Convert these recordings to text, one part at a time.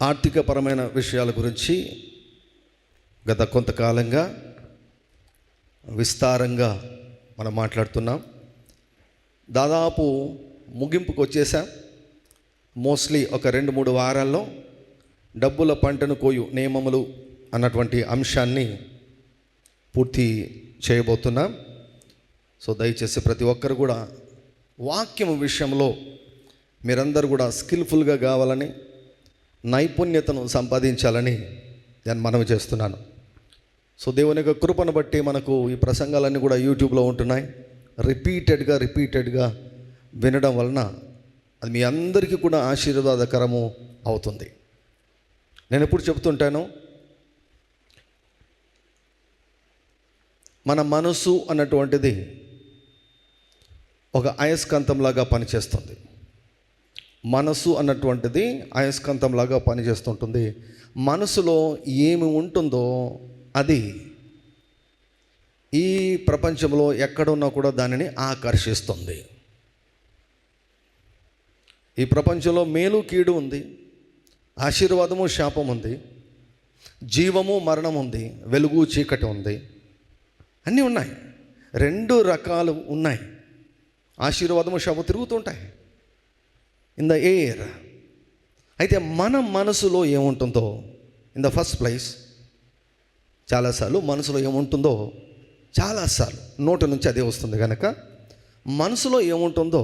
ఆర్థికపరమైన విషయాల గురించి గత కొంతకాలంగా విస్తారంగా మనం మాట్లాడుతున్నాం. దాదాపు ముగింపుకు వచ్చేసాం. మోస్ట్లీ ఒక 2-3 వారాల్లో డబ్బుల పంటను కోయు నియమములు అన్నటువంటి అంశాన్ని పూర్తి చేయబోతున్నాం. సో దయచేసి ప్రతి ఒక్కరు కూడా వాక్యం విషయంలో మీరందరూ కూడా స్కిల్ఫుల్గా కావాలని, నైపుణ్యతను సంపాదించాలని నేను మనవి చేస్తున్నాను. సో దేవుని యొక్క కృపను బట్టి మనకు ఈ ప్రసంగాలన్నీ కూడా యూట్యూబ్లో ఉంటున్నాయి. రిపీటెడ్గా వినడం వలన అది మీ అందరికీ కూడా ఆశీర్వాదకరము అవుతుంది. నేను ఎప్పుడు చెప్తుంటాను, మన మనసు అన్నటువంటిది ఒక అయస్కాంతంలాగా పనిచేస్తుంది. మనసు అన్నటువంటిది అయస్కాంతంలాగా పనిచేస్తుంటుంది. మనసులో ఏమి ఉంటుందో అది ఈ ప్రపంచంలో ఎక్కడున్నా కూడా దానిని ఆకర్షిస్తుంది. ఈ ప్రపంచంలో మేలు కీడు ఉంది, ఆశీర్వాదము శాపం ఉంది, జీవము మరణం ఉంది, వెలుగు చీకటి ఉంది, అన్నీ ఉన్నాయి. 2 రకాలు ఉన్నాయి. ఆశీర్వాదము శాపం తిరుగుతుంటాయి ఇన్ ద ఎయిర్. అయితే మన మనసులో ఏముంటుందో, ఇన్ ద ఫస్ట్ ప్లేస్ చాలాసార్లు మనసులో ఏముంటుందో, చాలాసార్లు నోటి నుంచి అదే వస్తుంది కనుక మనసులో ఏముంటుందో,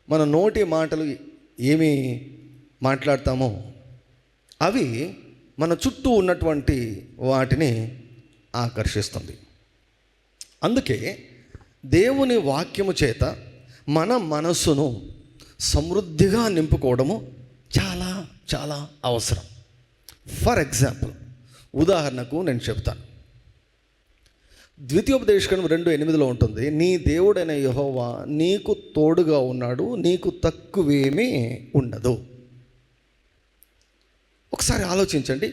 మన నోటి మాటలు ఏమి మాట్లాడతామో అవి మన చుట్టూ ఉన్నటువంటి వాటిని ఆకర్షిస్తుంది. అందుకే దేవుని వాక్యము చేత మన మనస్సును సమృద్ధిగా నింపుకోవడము చాలా చాలా అవసరం. ఫర్ ఎగ్జాంపుల్, ఉదాహరణకు నేను చెప్తాను. ద్వితీయోపదేశకాండం 2:8 ఉంటుంది, నీ దేవుడైన యెహోవా నీకు తోడుగా ఉన్నాడు, నీకు తక్కువేమీ ఉండదు. ఒకసారి ఆలోచించండి.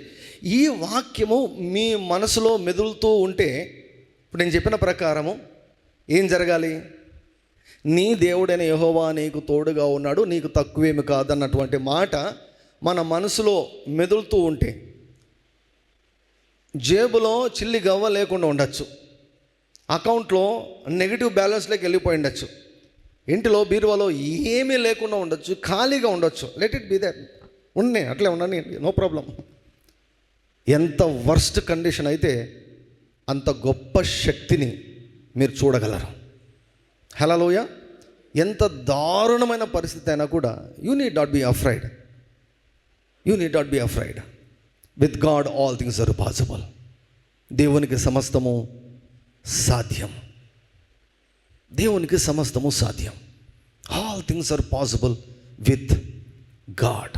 ఈ వాక్యము మీ మనసులో మెదులుతూ ఉంటే, ఇప్పుడు నేను చెప్పిన ప్రకారము ఏం జరగాలి? నీ దేవుడైన యెహోవా నీకు తోడుగా ఉన్నాడు, నీకు తక్కువేమి కాదన్నటువంటి మాట మన మనసులో మెదులుతూ ఉంటే, జేబులో చిల్లి గవ్వ లేకుండా ఉండొచ్చు, అకౌంట్లో నెగిటివ్ బ్యాలెన్స్లోకి వెళ్ళిపోయి ఉండొచ్చు, ఇంటిలో బీరువాలో ఏమీ లేకుండా ఉండొచ్చు, ఖాళీగా ఉండొచ్చు. Let it be that. ఉన్నాయి, అట్లే ఉండని, నో ప్రాబ్లం. ఎంత వర్స్ట్ కండిషన్ అయితే అంత గొప్ప శక్తిని మీరు చూడగలరు. హల్లెలూయ. ఎంత దారుణమైన పరిస్థితి అయినా కూడా you need not be afraid. With God all things are possible. దేవునికి సమస్తము సాధ్యం. All things are possible with God.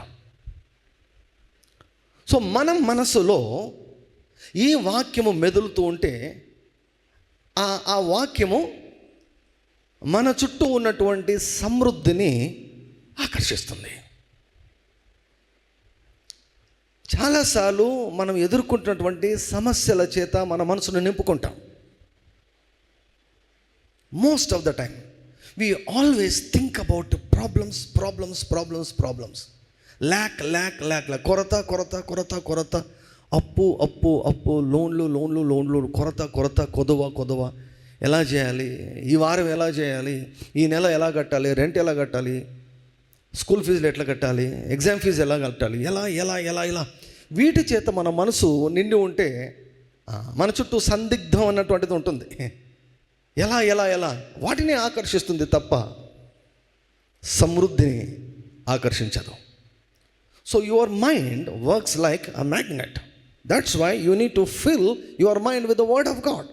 So మనం మనసులో ఈ వాక్యము మెదులుతూ ఉంటే ఆ వాక్యము మన చుట్టూ ఉన్నటువంటి సమృద్ధిని ఆకర్షిస్తుంది. చాలాసార్లు మనం ఎదుర్కొంటున్నటువంటి సమస్యల చేత మన మనసును నింపుకుంటాం. Most of the time we always think about problems. Lack, కొరత, అప్పు, లోన్లు, కొరత, కొదవ. ఎలా చేయాలి? ఈ వారం ఎలా చేయాలి? ఈ నెల ఎలా కట్టాలి? రెంట్ ఎలా కట్టాలి? స్కూల్ ఫీజులు ఎట్లా కట్టాలి? ఎగ్జామ్ ఫీజు ఎలా కట్టాలి? ఎలా వీటి చేత మన మనసు నిండి ఉంటే మన చుట్టూ సందిగ్ధం అన్నటువంటిది ఉంటుంది. ఎలా వాటిని ఆకర్షిస్తుంది తప్ప సమృద్ధిని ఆకర్షించదు. So your mind works like a magnet. That's why you need to fill your mind with the word of God.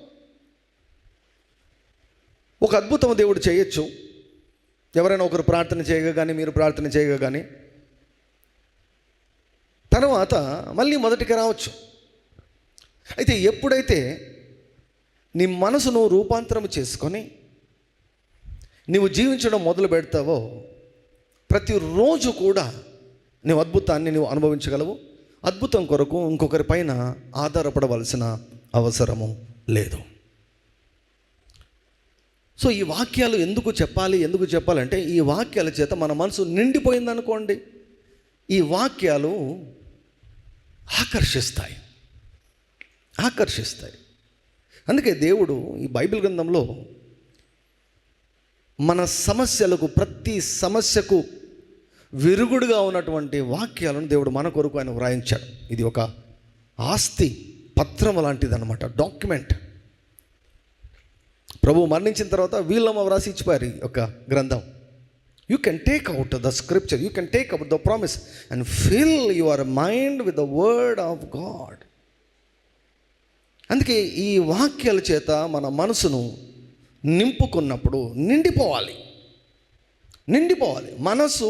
ఒక అద్భుతం దేవుడు చేయొచ్చు. ఎవరైనా ఒకరు ప్రార్థన చేయగా కానీ, మీరు ప్రార్థన చేయగా కానీ, తర్వాత మళ్ళీ మొదటికి రావచ్చు. అయితే ఎప్పుడైతే నీ మనసును రూపాంతరం చేసుకొని నీవు జీవించడం మొదలు పెడతావో, ప్రతిరోజు కూడా నీవు అద్భుతాన్ని నీవు అనుభవించగలవు. అద్భుతం కొరకు ఇంకొకరి పైన ఆధారపడవలసిన అవసరము లేదు. సో ఈ వాక్యాలు ఎందుకు చెప్పాలంటే, ఈ వాక్యాల చేత మన మనసు నిండిపోయిందనుకోండి, ఈ వాక్యాలు ఆకర్షిస్తాయి. అందుకే దేవుడు ఈ బైబిల్ గ్రంథంలో మన సమస్యలకు, ప్రతి సమస్యకు విరుగుడుగా ఉన్నటువంటి వాక్యాలను దేవుడు మన కొరకు ఆయన వ్రాయించాడు. ఇది ఒక ఆస్తి పత్రం లాంటిది అనమాట, డాక్యుమెంట్. ప్రభు మరణించిన తర్వాత వీళ్ళమ్మ వ్రాసి ఇచ్చిపోయారు ఈ యొక్క గ్రంథం. You can take out the scripture, you can take out the promise and fill your mind with the word of God. అందుకే ఈ వాక్యాల చేత మన మనసును నింపుకున్నప్పుడు నిండిపోవాలి. మనసు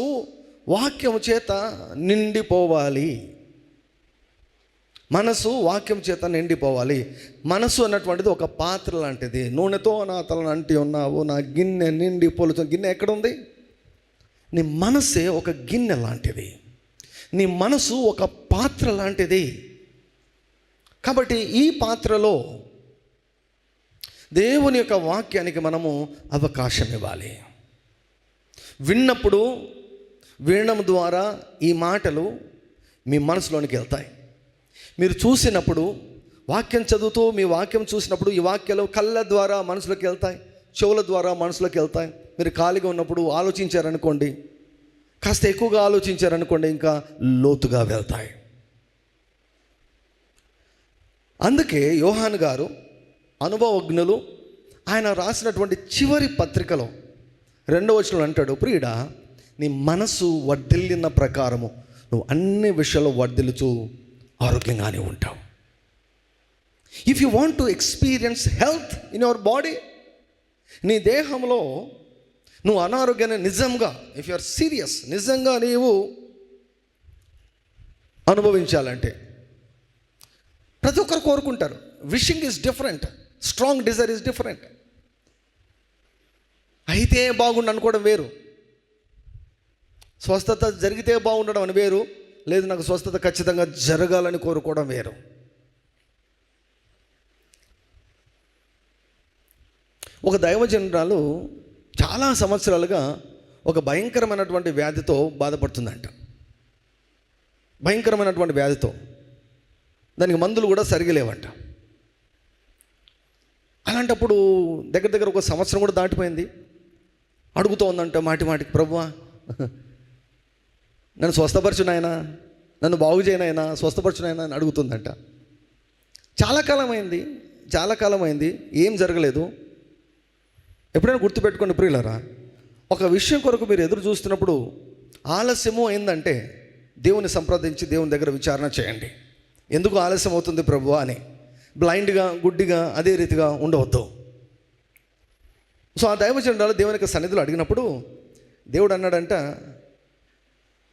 వాక్యం చేత నిండిపోవాలి. మనసు అన్నటువంటిది ఒక పాత్ర లాంటిది. నూనెతో నా తలను అంటి ఉన్నావు, నా గిన్నె నిండి పొలుతుంది. గిన్నె ఎక్కడుంది? నీ మనసే ఒక గిన్నె లాంటిది. నీ మనసు ఒక పాత్ర లాంటిది. కాబట్టి ఈ పాత్రలో దేవుని యొక్క వాక్యానికి మనము అవకాశం ఇవ్వాలి. వినడం ద్వారా ఈ మాటలు మీ మనసులోనికి వెళ్తాయి. మీరు చూసినప్పుడు, వాక్యం చదువుతూ మీ వాక్యం చూసినప్పుడు ఈ వాక్యాలు కళ్ళ ద్వారా మనసులోకి వెళ్తాయి, చెవుల ద్వారా మనసులోకి వెళ్తాయి. మీరు ఖాళీగా ఉన్నప్పుడు ఆలోచించారనుకోండి, కాస్త ఎక్కువగా ఆలోచించారనుకోండి, ఇంకా లోతుగా వెళ్తాయి. అందుకే యోహాను గారు అనుభవజ్ఞులు, ఆయన రాసినటువంటి చివరి పత్రికలో 2వ వచనంలో అంటాడు, ప్రియుడా నీ మనసు వర్ధిల్లిన ప్రకారము నువ్వు అన్ని విషయాల్లో వర్ధిల్లుచూ ఆరోగ్యంగానే ఉంటావు. If you want to experience health in your body, నీ దేహంలో నువ్వు అనారోగ్యాన్ని నిజంగా, ఇఫ్ యు ఆర్ సీరియస్, నిజంగా నీవు అనుభవించాలంటే, ప్రతి ఒక్కరు కోరుకుంటారు. Wishing is different, strong desire is different. అయితే బాగుండు అనుకోవడం వేరు, స్వస్థత జరిగితే బాగుండడం అని వేరు, లేదు నాకు స్వస్థత ఖచ్చితంగా జరగాలని కోరుకోవడం వేరు. ఒక దైవజనురాలు చాలా సంవత్సరాలుగా ఒక భయంకరమైనటువంటి వ్యాధితో బాధపడుతుందంట. భయంకరమైనటువంటి వ్యాధితో, దానికి మందులు కూడా సరిగా లేవంట. అలాంటప్పుడు దగ్గర ఒక సంవత్సరం కూడా దాటిపోయింది. అడుగుతూ ఉందంట మాటికి, ప్రభువా నన్ను స్వస్థపరచునాయనా, నన్ను బాగు చేయనాయనా, స్వస్థపరచునాయనా అని అడుగుతుందంట. చాలా కాలం అయింది, ఏం జరగలేదు. ఎప్పుడైనా గుర్తుపెట్టుకోండి ప్రియులారా, ఒక విషయం కొరకు మీరు ఎదురు చూస్తున్నప్పుడు ఆలస్యము అయిందంటే దేవుని సంప్రదించి దేవుని దగ్గర విచారణ చేయండి. ఎందుకు ఆలస్యం అవుతుంది ప్రభువా అని బ్లైండ్గా, గుడ్డిగా అదే రీతిగా ఉండవద్దు. సో ఆ దైవజనురాలు దేవుని యొక్క సన్నిధిలో అడిగినప్పుడు దేవుడు అన్నాడంట,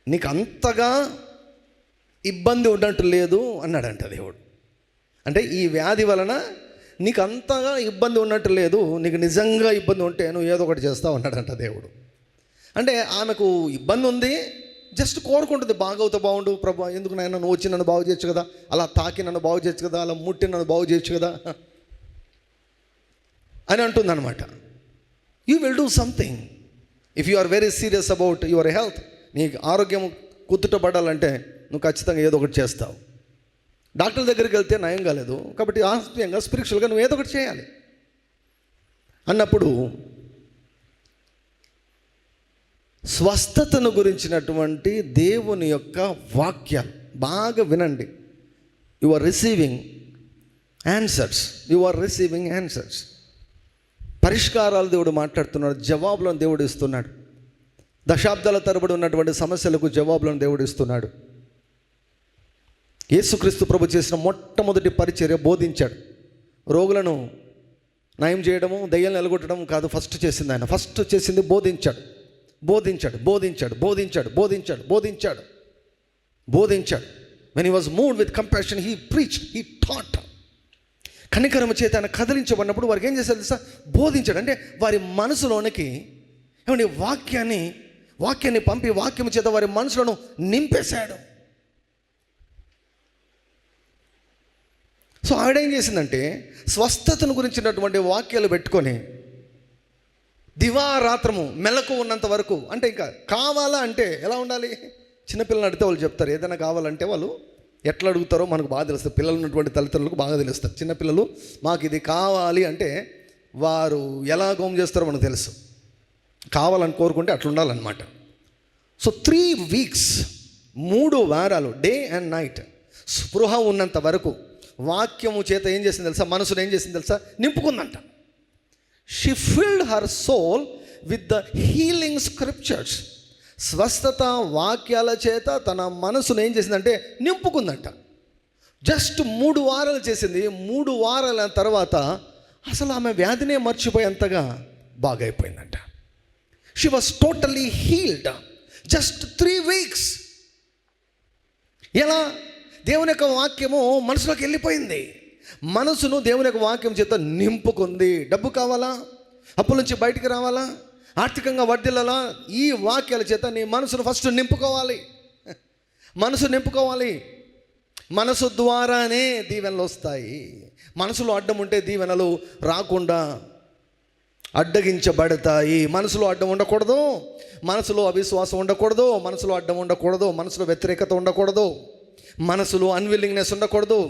నీకు అంతగా ఇబ్బంది ఉన్నట్టు లేదు అన్నాడంట దేవుడు. అంటే ఈ వ్యాధి వలన నీకు అంతగా ఇబ్బంది ఉన్నట్టు లేదు, నీకు నిజంగా ఇబ్బంది ఉంటే నువ్వు ఏదో ఒకటి చేస్తావు అన్నాడంట దేవుడు. అంటే ఆమెకు ఇబ్బంది ఉంది, జస్ట్ కోరుకుంటుంది బాగవుతా బాగుండు ప్రభు, ఎందుకు నాయన నువ్వు వచ్చి నన్ను బాగు చేయొచ్చు కదా, అలా తాకి నన్ను బాగు చేయొచ్చు కదా, అలా ముట్టి నన్ను బాగు చేయొచ్చు కదా అని అంటుంది అనమాట. You will do something if you are very serious about your health. నీ ఆరోగ్యం కుదుటపడాలంటే నువ్వు ఖచ్చితంగా ఏదో ఒకటి చేస్తావు. డాక్టర్ దగ్గరికి వెళ్తే నయం కాలేదు కాబట్టి ఆత్మీయంగా, స్పిరిచువల్గా నువ్వు ఏదో ఒకటి చేయాలి అన్నప్పుడు స్వస్థతను గురించినటువంటి దేవుని యొక్క వాక్యాలు బాగా వినండి. You are receiving answers. పరిష్కారాలు దేవుడు మాట్లాడుతున్నాడు, జవాబులను దేవుడు ఇస్తున్నాడు. దశాబ్దాల తరబడి ఉన్నటువంటి సమస్యలకు జవాబులను దేవుడు ఇస్తున్నాడు. యేసుక్రీస్తు ప్రభు చేసిన మొట్టమొదటి పరిచర్య బోధించాడు. రోగులను నయం చేయడము, దయ్యాలను నిలగొట్టడం కాదు ఫస్ట్ చేసింది ఆయన. ఫస్ట్ చేసింది బోధించాడు. When he was moved with compassion, he preached, he taught. కనికరము చేత ఆయన కదిలించబడినప్పుడు వారికి ఏం చేశారు తెలుసా? బోధించాడు. అంటే వారి మనసులోనికి ఏమంటే వాక్యాన్ని పంపి వాక్యము చేత వారి మనసులను నింపేశాడు. సో ఆవిడ ఏం చేసిందంటే స్వస్థతను గురించినటువంటి వాక్యాలు పెట్టుకొని దివారాత్రము మెలకు ఉన్నంత వరకు, అంటే ఇంకా కావాలా అంటే ఎలా ఉండాలి? చిన్నపిల్లలు అడిగితే వాళ్ళు చెప్తారు, ఏదైనా కావాలంటే వాళ్ళు ఎట్లా అడుగుతారో మనకు బాగా తెలుస్తుంది. పిల్లలు ఉన్నటువంటి తల్లిదండ్రులకు బాగా తెలుస్తారు. చిన్నపిల్లలు మాకు ఇది కావాలి అంటే వారు ఎలా గోమ్ చేస్తారో మనకు తెలుసు. కావాలని కోరుకుంటే అట్లా ఉండాలన్నమాట. సో 3 weeks 3 వారాలు డే అండ్ నైట్ స్పృహ ఉన్నంత వరకు వాక్యము చేత ఏం చేసింది తెలుసా? మనసును ఏం చేసింది తెలుసా? నింపుకుందంట. She filled her soul with the healing scriptures. స్వస్థత వాక్యాల చేత తన మనసును ఏం చేసిందంటే నింపుకుందంట. జస్ట్ 3 వారాలు చేసింది. 3 వారాల తర్వాత అసలు ఆమె వ్యాధినే మర్చిపోయేంతగా బాగైపోయిందంట. She was totally healed just 3 weeks. ఎలా? దేవుని యొక్క వాక్యము మనసులోకి వెళ్ళిపోయింది. మనసును దేవుని యొక్క వాక్యం చేత నింపుకుంది. డబ్బు కావాలా? అప్పుల నుంచి బయటికి రావాలా? ఆర్థికంగా వర్ధిల్లాలా? ఈ వాక్యాల చేత నీ మనసును ఫస్ట్ నింపుకోవాలి. మనసు నింపుకోవాలి. మనసు ద్వారానే దీవెనలు వస్తాయి. మనసులో అడ్డం ఉంటే దీవెనలు రాకుండా అడ్డగించబడతాయి. మనసులో అడ్డం ఉండకూడదు. మనసులో అవిశ్వాసం ఉండకూడదు. మనసులో అడ్డం ఉండకూడదు. మనసులో వ్యతిరేకత ఉండకూడదు. మనసులో అన్విల్లింగ్నెస్ ఉండకూడదు.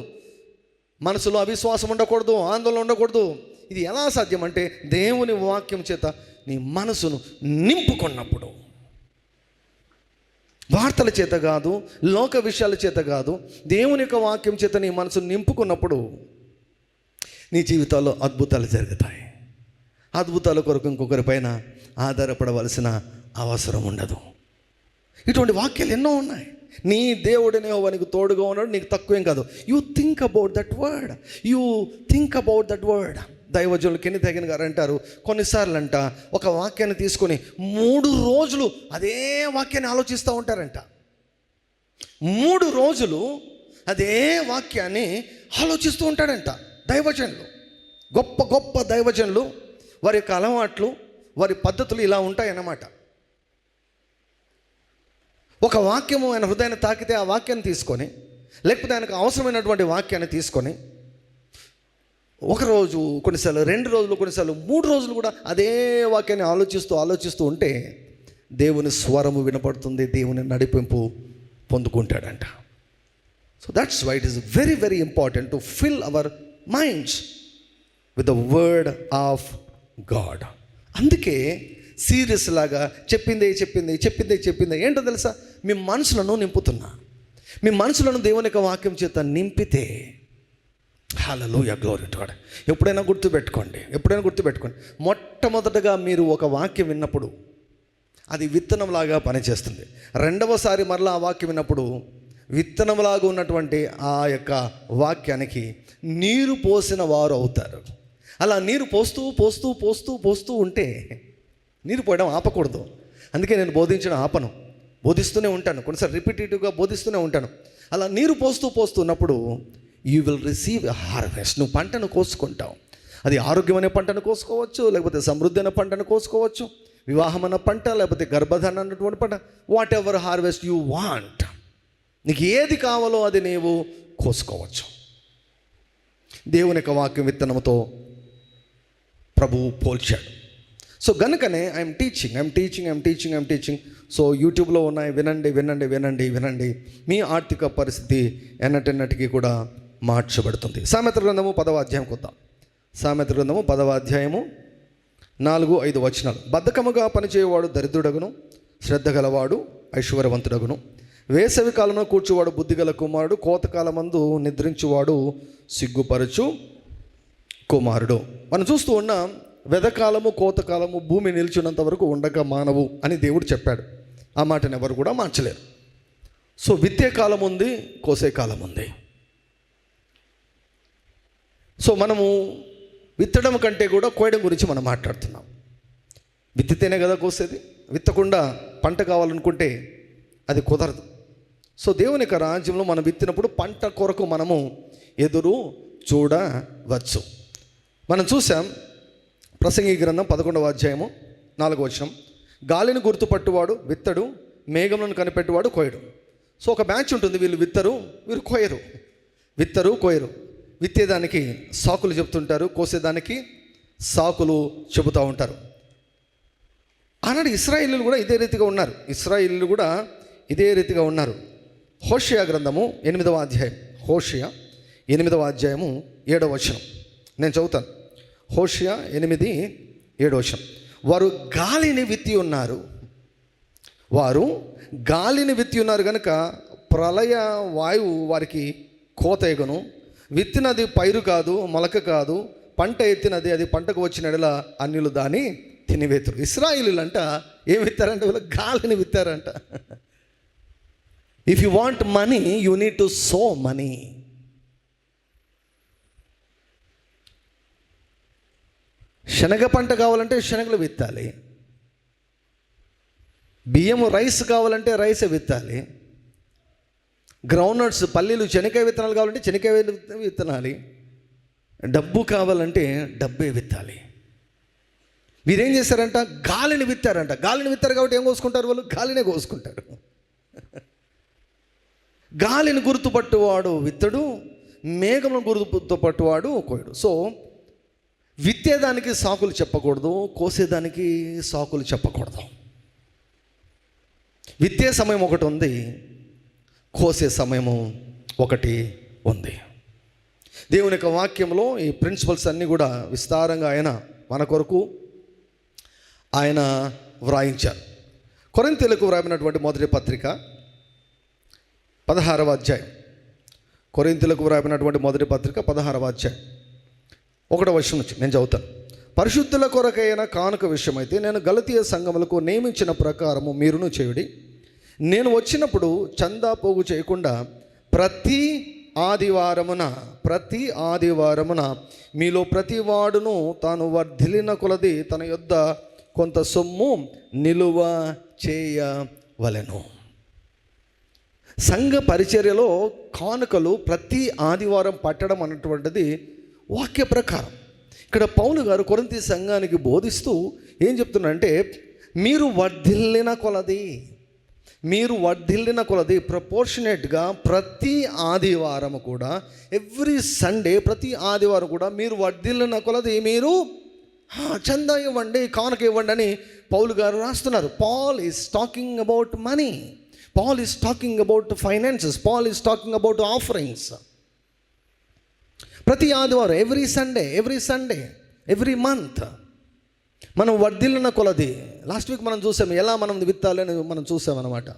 మనసులో అవిశ్వాసం ఉండకూడదు. ఆందోళన ఉండకూడదు. ఇది ఎలా సాధ్యం అంటే దేవుని వాక్యం చేత నీ మనసును నింపుకున్నప్పుడు. వార్తల చేత కాదు, లోక విషయాల చేత కాదు, దేవుని యొక్క వాక్యం చేత నీ మనసును నింపుకున్నప్పుడు నీ జీవితాల్లో అద్భుతాలు జరుగుతాయి. అద్భుతాల కొరకు ఇంకొకరి పైన ఆధారపడవలసిన అవసరం ఉండదు. ఇటువంటి వాక్యాలు ఎన్నో ఉన్నాయి. నీ దేవుడినే నీకు తోడుగా ఉన్నాడు, నీకు తక్కువేం కాదు. You think about that word. You think about that word. దైవజనులు కెన్ని తగిన గారు అంటారు, కొన్నిసార్లు అంట ఒక వాక్యాన్ని తీసుకొని 3 రోజులు అదే వాక్యాన్ని ఆలోచిస్తూ ఉంటారంట. 3 రోజులు అదే వాక్యాన్ని ఆలోచిస్తూ ఉంటాడంట దైవజనులు. గొప్ప గొప్ప దైవజనులు వారి యొక్క అలవాట్లు, వారి పద్ధతులు ఇలా ఉంటాయన్నమాట. ఒక వాక్యము ఆయన హృదయాన్ని తాకితే ఆ వాక్యాన్ని తీసుకొని, లేకపోతే ఆయనకు అవసరమైనటువంటి వాక్యాన్ని తీసుకొని ఒకరోజు, కొన్నిసార్లు 2 రోజులు, కొన్నిసార్లు 3 రోజులు కూడా అదే వాక్యాన్ని ఆలోచిస్తూ ఉంటే దేవుని స్వరము వినపడుతుంది, దేవుని నడిపింపు పొందుకుంటాడంట. So that's why it is very very important to fill our minds with the word of God. అందుకే సీరియస్ లాగా చెప్పిందే ఏంటో తెలుసా? మీ మనసులను నింపుతున్నా. మీ మనసులను దేవుని యొక్క వాక్యం చేత నింపితే, హల్లెలూయా, గ్లోరీ టు గాడ్. ఎప్పుడైనా గుర్తుపెట్టుకోండి. మొట్టమొదటగా మీరు ఒక వాక్యం విన్నప్పుడు అది విత్తనంలాగా పనిచేస్తుంది. రెండవసారి మరలా ఆ వాక్యం విన్నప్పుడు విత్తనంలాగా ఉన్నటువంటి ఆ యొక్క వాక్యానికి నీరు పోసిన వారు అవుతారు. అలా నీరు పోస్తూ ఉంటే, నీరు పోయడం ఆపకూడదు. అందుకే నేను బోధిస్తూనే ఉంటాను. కొన్నిసార్లు రిపీటేటివ్గా బోధిస్తూనే ఉంటాను. అలా నీరు పోస్తున్నప్పుడు you will receive a harvest. నువ్వు పంటను కోసుకుంటావు. అది ఆరోగ్యమైన పంటను కోసుకోవచ్చు, లేకపోతే సమృద్ధి అయిన పంటను కోసుకోవచ్చు, వివాహం అన్న పంట, లేకపోతే గర్భధారణ అన్నటువంటి పంట. What ever harvest you want, నీకు ఏది కావాలో అది నీవు కోసుకోవచ్చు. దేవుని యొక్క వాక్యం విత్తనంతో ప్రభువు పోల్చాడు. సో గనుకనే ఐఎమ్ టీచింగ్. సో యూట్యూబ్లో ఉన్నాయి, వినండి. మీ ఆర్థిక పరిస్థితి ఎన్నటికి కూడా మార్చబడుతుంది. సామెతల గ్రంథము 10వ అధ్యాయం కొద్దాం. సామెతల గ్రంథము 10వ అధ్యాయము 4-5 వచనాలు. బద్ధకముగా పనిచేయవాడు దరిద్రుడగును, శ్రద్ధ గలవాడు ఐశ్వర్యవంతుడగును. వేసవి కాలంలో కూర్చువాడు బుద్ధిగల కుమారుడు, కోతకాలమందు నిద్రించువాడు సిగ్గుపరచు కుమారుడు. మనం చూస్తూ ఉన్నాం, వెదకాలము కోతకాలము భూమి నిలిచినంత వరకు ఉండక మానవు అని దేవుడు చెప్పాడు. ఆ మాటను ఎవరు కూడా మార్చలేరు. సో విత్తే కాలం ఉంది, కోసే కాలం ఉంది. సో మనము విత్తడం కంటే కూడా కోయడం గురించి మనం మాట్లాడుతున్నాం. విత్తితేనే కదా కోసేది. విత్తకుండా పంట కావాలనుకుంటే అది కుదరదు. సో దేవుని యొక్క రాజ్యంలో మనం విత్తినప్పుడు పంట కొరకు మనము ఎదురు చూడవచ్చు. మనం చూసాం ప్రసంగి గ్రంథం 11వ అధ్యాయము 4వ వచనం. గాలిని గుర్తుపట్టువాడు విత్తడు, మేఘములను కనిపెట్టువాడు కోయడు. సో ఒక బ్యాచ్ ఉంటుంది, వీళ్ళు విత్తరు, వీరు కోయరు. విత్తేదానికి సాకులు చెప్తుంటారు, కోసేదానికి సాకులు చెబుతూ ఉంటారు. ఆనాడు ఇశ్రాయేలీయులు కూడా ఇదే రీతిగా ఉన్నారు. హోషేయ గ్రంథము 8వ అధ్యాయం, హోషేయ 8వ అధ్యాయము 7వ వచనం నేను చదువుతాను. హోషేయ 8:7 వచనం. వారు గాలిని విత్తి ఉన్నారు కనుక ప్రళయ వాయువు వారికి కోతెగను. విత్తినది పైరు కాదు, మొలక కాదు, పంట ఎత్తినది అది పంటకు వచ్చిన ఎడల అన్యులు దాన్ని తినివేతురు. ఇశ్రాయేలీలంట ఏం విత్తారంట? వీళ్ళు గాలిని విత్తారంట. If you want money you need to sow money. శనగ పంట కావాలంటే శనగలు విత్తాలి, బియ్యము రైస్ కావాలంటే రైసే విత్తాలి, గ్రౌండ్నట్స్ పల్లీలు శనగకాయ విత్తనాలు కావాలంటే శనగకాయ విత్తనాలి, డబ్బు కావాలంటే డబ్బే విత్తాలి. వీరేం చేశారంట? గాలిని విత్తారంట. గాలిని విత్తారు కాబట్టి ఏం కోసుకుంటారు వాళ్ళు? గాలినే కోసుకుంటారు. గాలిని గుర్తుపట్టువాడు విత్తడు, మేఘమును గుర్తుపట్టువాడు కోయడు. సో విత్తేదానికి సాకులు చెప్పకూడదు, కోసేదానికి సాకులు చెప్పకూడదు. విత్తే సమయం ఒకటి ఉంది, కోసే సమయము ఒకటి ఉంది. దేవుని యొక్క వాక్యంలో ఈ ప్రిన్సిపల్స్ అన్నీ కూడా విస్తారంగా ఆయన మన కొరకు ఆయన వ్రాయించారు. కొరింథీయులకు వ్రాయినటువంటి మొదటి పత్రిక 16వ అధ్యాయం. కొరింథీయులకు వ్రాయినటువంటి మొదటి పత్రిక 16వ అధ్యాయం 1వ వచనం నుంచి నేను చదువుతాను. పరిశుద్ధుల కొరకైన కానుక విషయమైతే నేను గలతీయ సంఘములకు నియమించిన ప్రకారము మీరును చేయుడి. నేను వచ్చినప్పుడు చందా పోగు చేయకుండా ప్రతి ఆదివారమున మీలో ప్రతి వాడును తాను వర్ధిల్లిన కొలది తన యొద్ద కొంత సొమ్ము నిలువ చేయవలెను. సంఘ పరిచర్యలో కానుకలు ప్రతి ఆదివారం పట్టడం అన్నటువంటిది వాక్య ప్రకారం. ఇక్కడ పౌలు గారు కొరింథీ సంఘానికి బోధిస్తూ ఏం చెప్తున్నారంటే, మీరు వర్ధిల్లిన కొలది ప్రపోర్షనేట్గా ప్రతి ఆదివారం కూడా, ఎవ్రీ సండే ప్రతి ఆదివారం కూడా మీరు వర్ధిల్లిన కొలది మీరు చందా ఇవ్వండి, కానుక ఇవ్వండి అని పౌలు గారు రాస్తున్నారు. Paul is talking about money, Paul is talking about finances, Paul is talking about offerings. ప్రతి ఆదివారం, ఎవ్రీ సండే, ఎవ్రీ మంత్ మనం వర్ధిల్లిన కొలది. లాస్ట్ వీక్ మనం చూసాము ఎలా మనం విత్తాలని మనం చూసామన్నమాట.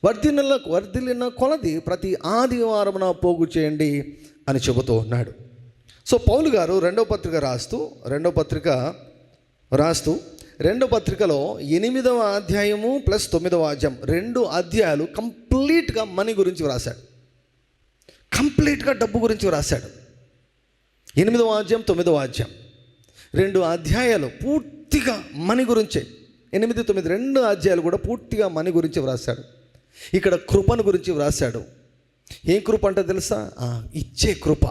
వర్ధిల్లిన కొలది ప్రతి ఆదివారమున పోగు చేయండి అని చెబుతూ ఉన్నాడు. సో పౌలు గారు రెండవ పత్రికలో 8వ అధ్యాయము ప్లస్ 9వ అధ్యాయం 2 అధ్యాయాలు కంప్లీట్గా మనీ గురించి వ్రాశాడు, కంప్లీట్గా డబ్బు గురించి వ్రాశాడు. 8వ అధ్యాయం 9వ అధ్యాయం 2 అధ్యాయాలు పూర్తిగా మనీ గురించే. 8, 9 2 అధ్యాయాలు కూడా పూర్తిగా మనీ గురించి వ్రాశాడు. ఇక్కడ కృపను గురించి వ్రాశాడు. ఏం కృప అంటే తెలుసా? ఇచ్చే కృప.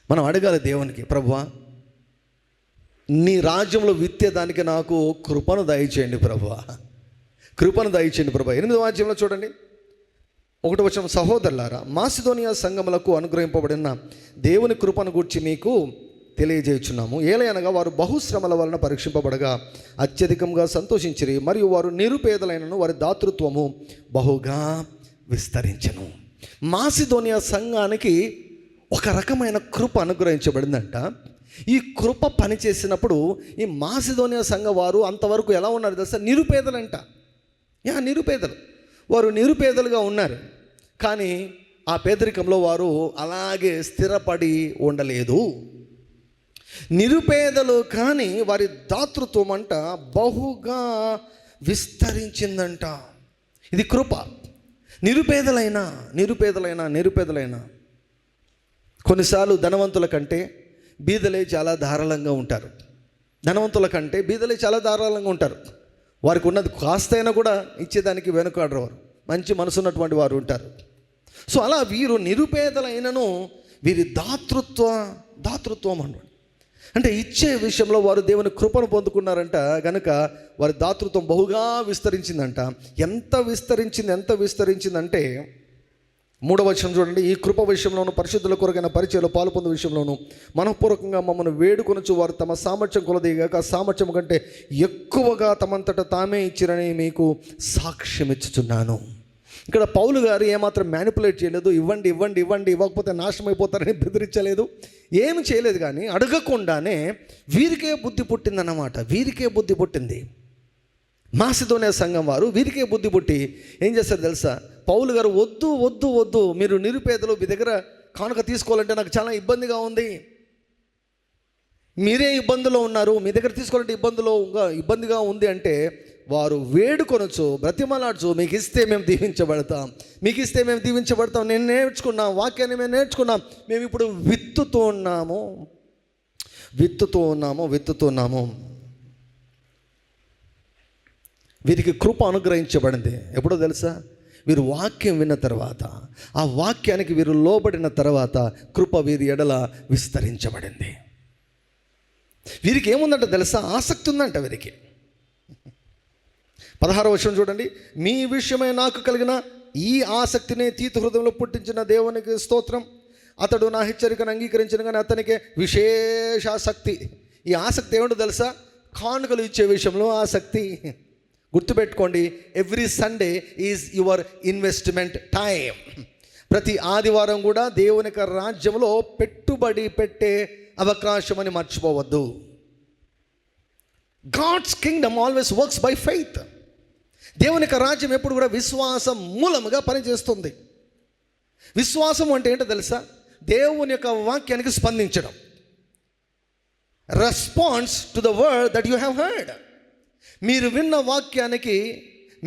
మనం అడగాలి దేవునికి, ప్రభువా నీ రాజ్యంలో విత్తేదానికి నాకు కృపను దయచేయండి ప్రభువా, కృపను దయచేయండి ప్రభువా. 8వ అధ్యాయంలో చూడండి 1వ వచనం, సహోదరులారా మాసిదోనియా సంఘములకు అనుగ్రహింపబడిన దేవుని కృపను గూర్చి మీకు తెలియజేయుచున్నాము. ఏలయనగా వారు బహుశ్రమల వలన పరీక్షింపబడగా అత్యధికంగా సంతోషించిరి, మరియు వారు నిరుపేదలైనను వారి దాతృత్వము బహుగా విస్తరించెను. మాసిదోనియా సంఘానికి ఒక రకమైన కృప అనుగ్రహించబడిందంట. ఈ కృప పనిచేసినప్పుడు ఈ మాసిదోనియా సంఘ వారు అంతవరకు ఎలా ఉన్నారు తెలుసా? నిరుపేదలంట. నిరుపేదలు. వారు నిరుపేదలుగా ఉన్నారు, కానీ ఆ పేదరికంలో వారు అలాగే స్థిరపడి ఉండలేదు. నిరుపేదలు కానీ వారి దాతృత్వం అంట బహుగా విస్తరించిందంట. ఇది కృప. నిరుపేదలైనా కొన్నిసార్లు ధనవంతుల కంటే బీదలే చాలా ధారాళంగా ఉంటారు. వారికి ఉన్నది కాస్తైనా కూడా ఇచ్చేదానికి వెనుకాడరు. వారు మంచి మనసున్నటువంటి వారు ఉంటారు. సో అలా వీరు నిరుపేదలైనను వీరి దాతృత్వం అన్నాడు. అంటే ఇచ్చే విషయంలో వారు దేవుని కృపను పొందుకున్నారంట కనుక వారి దాతృత్వం బహుగా విస్తరించిందంట. ఎంత విస్తరించిందంటే 3వ వచనం చూడండి. ఈ కృప విషయంలోను పరిశుద్ధుల కొరకైన పరిచయలో పాలు పొందే విషయంలోను మనఃపూర్వకంగా మమ్మల్ని వేడుకొనుచు వారు తమ సామర్థ్యం కొలదిగాక సామర్థ్యం కంటే ఎక్కువగా తమంతట తామే ఇచ్చిరని మీకు సాక్ష్యం ఇచ్చుచున్నాను. ఇక్కడ పౌలు గారు ఏమాత్రం మ్యానిపులేట్ చేయలేదు. ఇవ్వండి ఇవ్వండి ఇవ్వండి, ఇవ్వకపోతే నాశనం అయిపోతారని బెదిరించలేదు, ఏమి చేయలేదు. కానీ అడగకుండానే వీరికే బుద్ధి పుట్టిందన్నమాట. వీరికే బుద్ధి పుట్టింది. మాసిదోనియా సంఘం వారు వీరికే బుద్ధి పుట్టి ఏం చేస్తారు తెలుసా? పౌలు గారు, వద్దు వద్దు వద్దు, మీరు నిరుపేదలు, మీ దగ్గర కానుక తీసుకోవాలంటే నాకు చాలా ఇబ్బందిగా ఉంది, మీరే ఇబ్బందులో ఉన్నారు, మీ దగ్గర తీసుకోవాలంటే ఇబ్బందిగా ఉంది అంటే వారు వేడుకొనొచ్చు, బ్రతిమలాడచ్చు, మీకు ఇస్తే మేము దీవించబడతాం, మీకు ఇస్తే మేము దీవించబడతాం. నేను నేర్చుకున్నాం, వాక్యాన్ని మేము నేర్చుకున్నాం, మేము ఇప్పుడు విత్తుతూ ఉన్నాము. వీరికి కృప అనుగ్రహించబడింది. ఎప్పుడో తెలుసా? వీరు వాక్యం విన్న తర్వాత, ఆ వాక్యానికి వీరు లోబడిన తర్వాత కృప వీరి ఎడల విస్తరించబడింది. వీరికి ఏముందంట తెలుసా? ఆసక్తి ఉందంట వీరికి. 16వ వచనం చూడండి. మీ విషయమై నాకు కలిగిన ఈ ఆసక్తిని తీతు హృదయంలో పుట్టించిన దేవునికి స్తోత్రం. అతడు నా హెచ్చరికను అంగీకరించిన కానీ అతనికి విశేష ఆసక్తి. ఈ ఆసక్తి ఏమిటో తెలుసా? కానుకలు ఇచ్చే విషయంలో ఆసక్తి. గుర్తుపెట్టుకోండి, every Sunday is your investment time. ప్రతి ఆదివారం కూడా దేవుని యొక్క రాజ్యంలో పెట్టుబడి పెట్టే అవకాశం అని మర్చిపోవద్దు. God's kingdom always works by faith. దేవుని యొక్క రాజ్యం ఎప్పుడు కూడా విశ్వాసం మూలముగా పనిచేస్తుంది. విశ్వాసం అంటే ఏంటో తెలుసా? దేవుని యొక్క వాక్యానికి స్పందించడం. Response to the word that you have heard. మీరు విన్న వాక్యానికి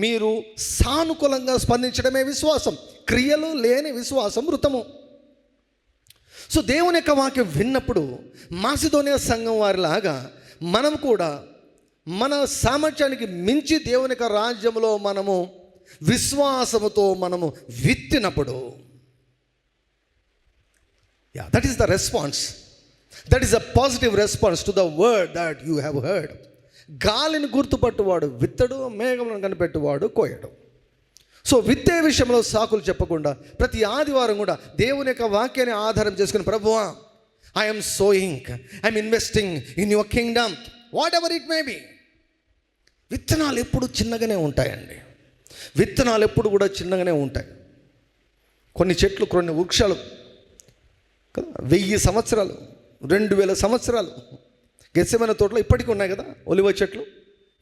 మీరు సానుకూలంగా స్పందించడమే విశ్వాసం. క్రియలు లేని విశ్వాసం మృతము. సో దేవుని యొక్క వాక్యం విన్నప్పుడు మాసిదోనియా సంఘం వారిలాగా మనం కూడా మన సామర్థ్యానికి మించి దేవుని యొక్క రాజ్యంలో మనము విశ్వాసముతో మనము విత్తినప్పుడు, that is the response. That is a positive response to the word that you have heard. గాలిని గుర్తుపట్టువాడు విత్తడు, మేఘములను కనిపెట్టువాడు కోయడు. సో విత్తే విషయంలో సాకులు చెప్పకుండా ప్రతి ఆదివారం కూడా దేవుని యొక్క వాక్యాన్ని ఆధారం చేసుకుని, ప్రభువా, I'm sowing, I'm investing in your Kingdom, what ever it may be. విత్తనాలు ఎప్పుడు చిన్నగానే ఉంటాయండి. విత్తనాలు ఎప్పుడు కూడా చిన్నగానే ఉంటాయి. కొన్ని చెట్లు, కొన్ని వృక్షాలు కదా 1000 సంవత్సరాలు, 2000 సంవత్సరాలు గెత్సేమనే తోటలో ఇప్పటికీ ఉన్నాయి కదా, ఒలివ చెట్లు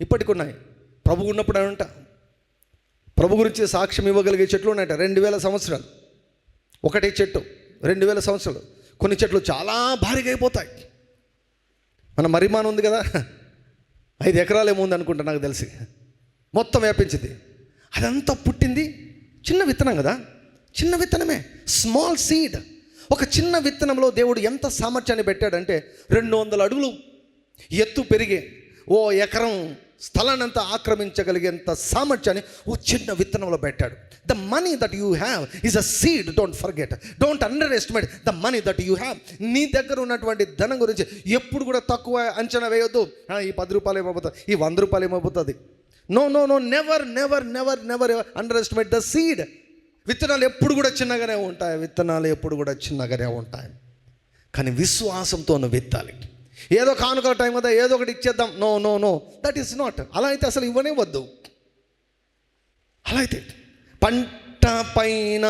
ఇప్పటికి ఉన్నాయి. ప్రభు ఉన్నప్పుడు అంట, ప్రభు గురించి సాక్ష్యం ఇవ్వగలిగే చెట్లు ఉన్నాయట 2000 సంవత్సరాలు. ఒకటే చెట్టు 2000 సంవత్సరాలు. కొన్ని చెట్లు చాలా భారీగా అయిపోతాయి. మన మరిమాన్ ఉంది కదా, 5 ఎకరాలు ఏమో ఉంది అనుకుంటా నాకు తెలిసి, మొత్తం వ్యాపించింది. అదంతా పుట్టింది చిన్న విత్తనం కదా, చిన్న విత్తనమే, స్మాల్ సీడ్. ఒక చిన్న విత్తనంలో దేవుడు ఎంత సామర్థ్యాన్ని పెట్టాడంటే 200 అడుగులు ఎత్తు పెరిగే ఓ ఎకరం స్థలాన్ని అంతా ఆక్రమించగలిగేంత సామర్థ్యాన్ని ఓ చిన్న విత్తనంలో పెట్టాడు. The money that you have is a seed. Don't forget, don't under estimate the money that you have. నీ దగ్గర ఉన్నటువంటి ధనం గురించి ఎప్పుడు కూడా తక్కువ అంచనా వేయొద్దు. ఈ 10 రూపాయలు ఏమైపోతుంది, ఈ 100 రూపాయలు ఏమైపోతుంది. No no no, never never never never underestimate the seed. విత్తనాలు ఎప్పుడు కూడా చిన్నగానే ఉంటాయి. విత్తనాలు ఎప్పుడు కూడా చిన్నగానే ఉంటాయి. కానీ విశ్వాసంతో విత్తాలి. ఏదో కానుకల టైం కదా, ఏదో ఒకటి ఇచ్చేద్దాం. No no no, that is not. అలా అయితే అసలు ఇవ్వనే వద్దు. అలా అయితే పంట పైన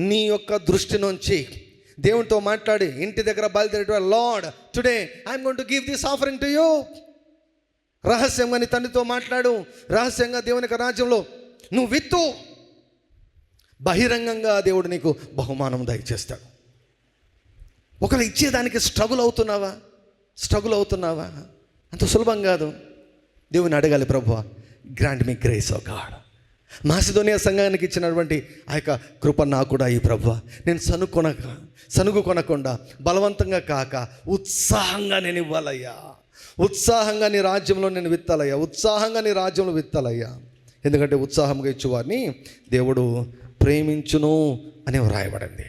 నీ యొక్క దృష్టి నుంచి దేవునితో మాట్లాడి ఇంటి దగ్గర బయలుదేరేట, Lord today I'm going to give this offering to you. రహస్యంగా నీ తండ్రితో మాట్లాడు. రహస్యంగా దేవుని యొక్క రాజ్యంలో నువ్వు విత్తు. బహిరంగంగా దేవుడు నీకు బహుమానం దయచేస్తాడు. ఒకవేళ ఇచ్చేదానికి స్ట్రగుల్ అవుతున్నావా? అంత సులభం కాదు. దేవుని అడగాలి, ప్రభువా grant me grace of God. Macedonia సంఘానికి ఇచ్చినటువంటి ఆ యొక్క కృప నాకు కూడా ఈ ప్రభువా. నేను సనుగు కొనకుండా బలవంతంగా కాక ఉత్సాహంగా నేను ఇవ్వాలయ్యా. ఉత్సాహంగా నీ రాజ్యంలో నేను విత్తాలయ్యా. ఉత్సాహంగా నీ రాజ్యంలో విత్తాలయ్యా. ఎందుకంటే ఉత్సాహంగా ఇచ్చేవారిని దేవుడు ప్రేమించును అని వ్రాయబడింది.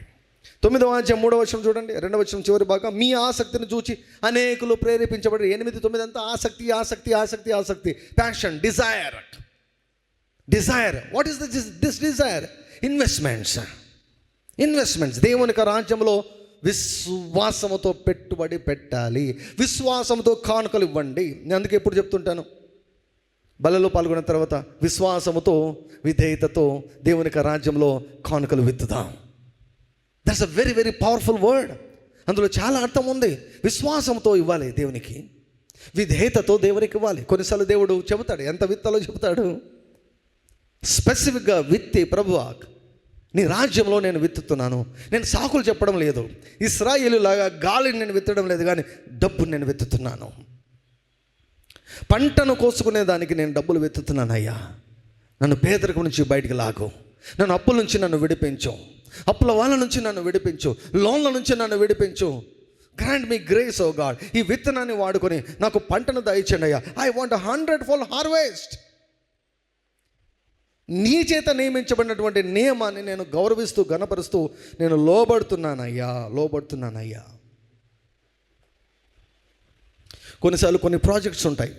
9వ అధ్యాయం 3వ వచనం చూడండి, 2వ వచనం చివరి భాగం. మీ ఆసక్తిని చూచి అనేకులు ప్రేరేపించబడి. 8, 9 అంతా ఆసక్తి ఆసక్తి ఆసక్తి ఆసక్తి, passion, desire. What is this desire? Investments. దేవుని యొక్క రాజ్యంలో విశ్వాసముతో పెట్టుబడి పెట్టాలి. విశ్వాసంతో కానుకలు ఇవ్వండి. నేను అందుకే ఎప్పుడు చెప్తుంటాను, బలలో పాల్గొన్న తర్వాత విశ్వాసముతో విధేయతతో దేవునికి రాజ్యంలో కానుకలు విత్తుదాం. That's a very very powerful word. అందులో చాలా అర్థం ఉంది. విశ్వాసంతో ఇవ్వాలి దేవునికి, విధేయతతో దేవునికి ఇవ్వాలి. కొన్నిసార్లు దేవుడు చెబుతాడు, ఎంత విత్తాలో చెబుతాడు. స్పెసిఫిక్గా విత్తి, ప్రభువా నీ రాజ్యంలో నేను విత్తుతున్నాను. నేను సాకులు చెప్పడం లేదు, ఇశ్రాయేలులాగా గాలిని నేను విత్తడం లేదు, కానీ డబ్బుని నేను విత్తుతున్నాను. పంటను కోసుకునే దానికి నేను డబ్బులు విత్తుతున్నాను. అయ్యా, నన్ను పేదరికం నుంచి బయటికి లాగు, నన్ను అప్పుల నుంచి నన్ను విడిపించు, అప్పుల వాళ్ళ నుంచి నన్ను విడిపించు, లోన్ల నుంచి నన్ను విడిపించు. గ్రాంట్ మీ గ్రేస్ ఓ గాడ్. ఈ విత్తనాన్ని వాడుకొని నాకు పంటను దయచేయండి అయ్యా. I want 100-fold harvest. నీ చేత నియమించబడినటువంటి నియమాన్ని నేను గౌరవిస్తూ ఘనపరుస్తూ నేను లోబడుతున్నానయ్యా. కొన్నిసార్లు కొన్ని ప్రాజెక్ట్స్ ఉంటాయి,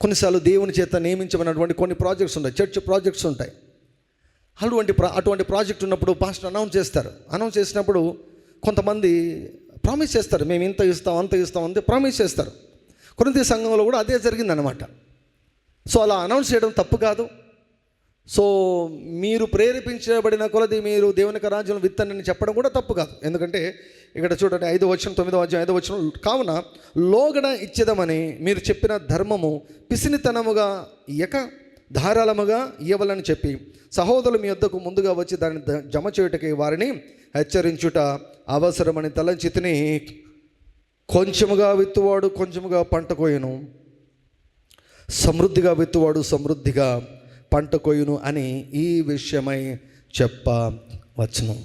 కొన్నిసార్లు దేవుని చేత నియమించబడినటువంటి కొన్ని ప్రాజెక్ట్స్ ఉంటాయి, చర్చ్ ప్రాజెక్ట్స్ ఉంటాయి. అటువంటి ప్రాజెక్ట్ ఉన్నప్పుడు పాస్టర్ అనౌన్స్ చేసినప్పుడు కొంతమంది ప్రామిస్ చేస్తారు, మేము ఇంత ఇస్తాం అంత ఇస్తాం అంతే ప్రామిస్ చేస్తారు. కొరింథీ సంఘంలో కూడా అదే జరిగిందనమాట. సో అలా అనౌన్స్ చేయడం తప్పు కాదు. సో మీరు ప్రేరేపించబడిన కొలది మీరు దేవునికి రాజ్యం విత్తనని చెప్పడం కూడా తప్పు కాదు. ఎందుకంటే ఇక్కడ చూడండి 5వ వచనం, 9వ అధ్యాయం 5వ వచనం, కావున లోగడ ఇచ్చేదమని మీరు చెప్పిన ధర్మము పిసినితనముగా ఇయ్యక ధారాళముగా ఇవ్వాలని చెప్పి సహోదరులు మీ వద్దకు ముందుగా వచ్చి దాన్ని జమ చేయుటకి వారిని హెచ్చరించుట అవసరమని తలంచితిని. కొంచెముగా విత్తువాడు కొంచెముగా పంట కోయును, సమృద్ధిగా విత్తువాడు సమృద్ధిగా పంట కోయును అని ఈ విషయమై చెప్పవచ్చును.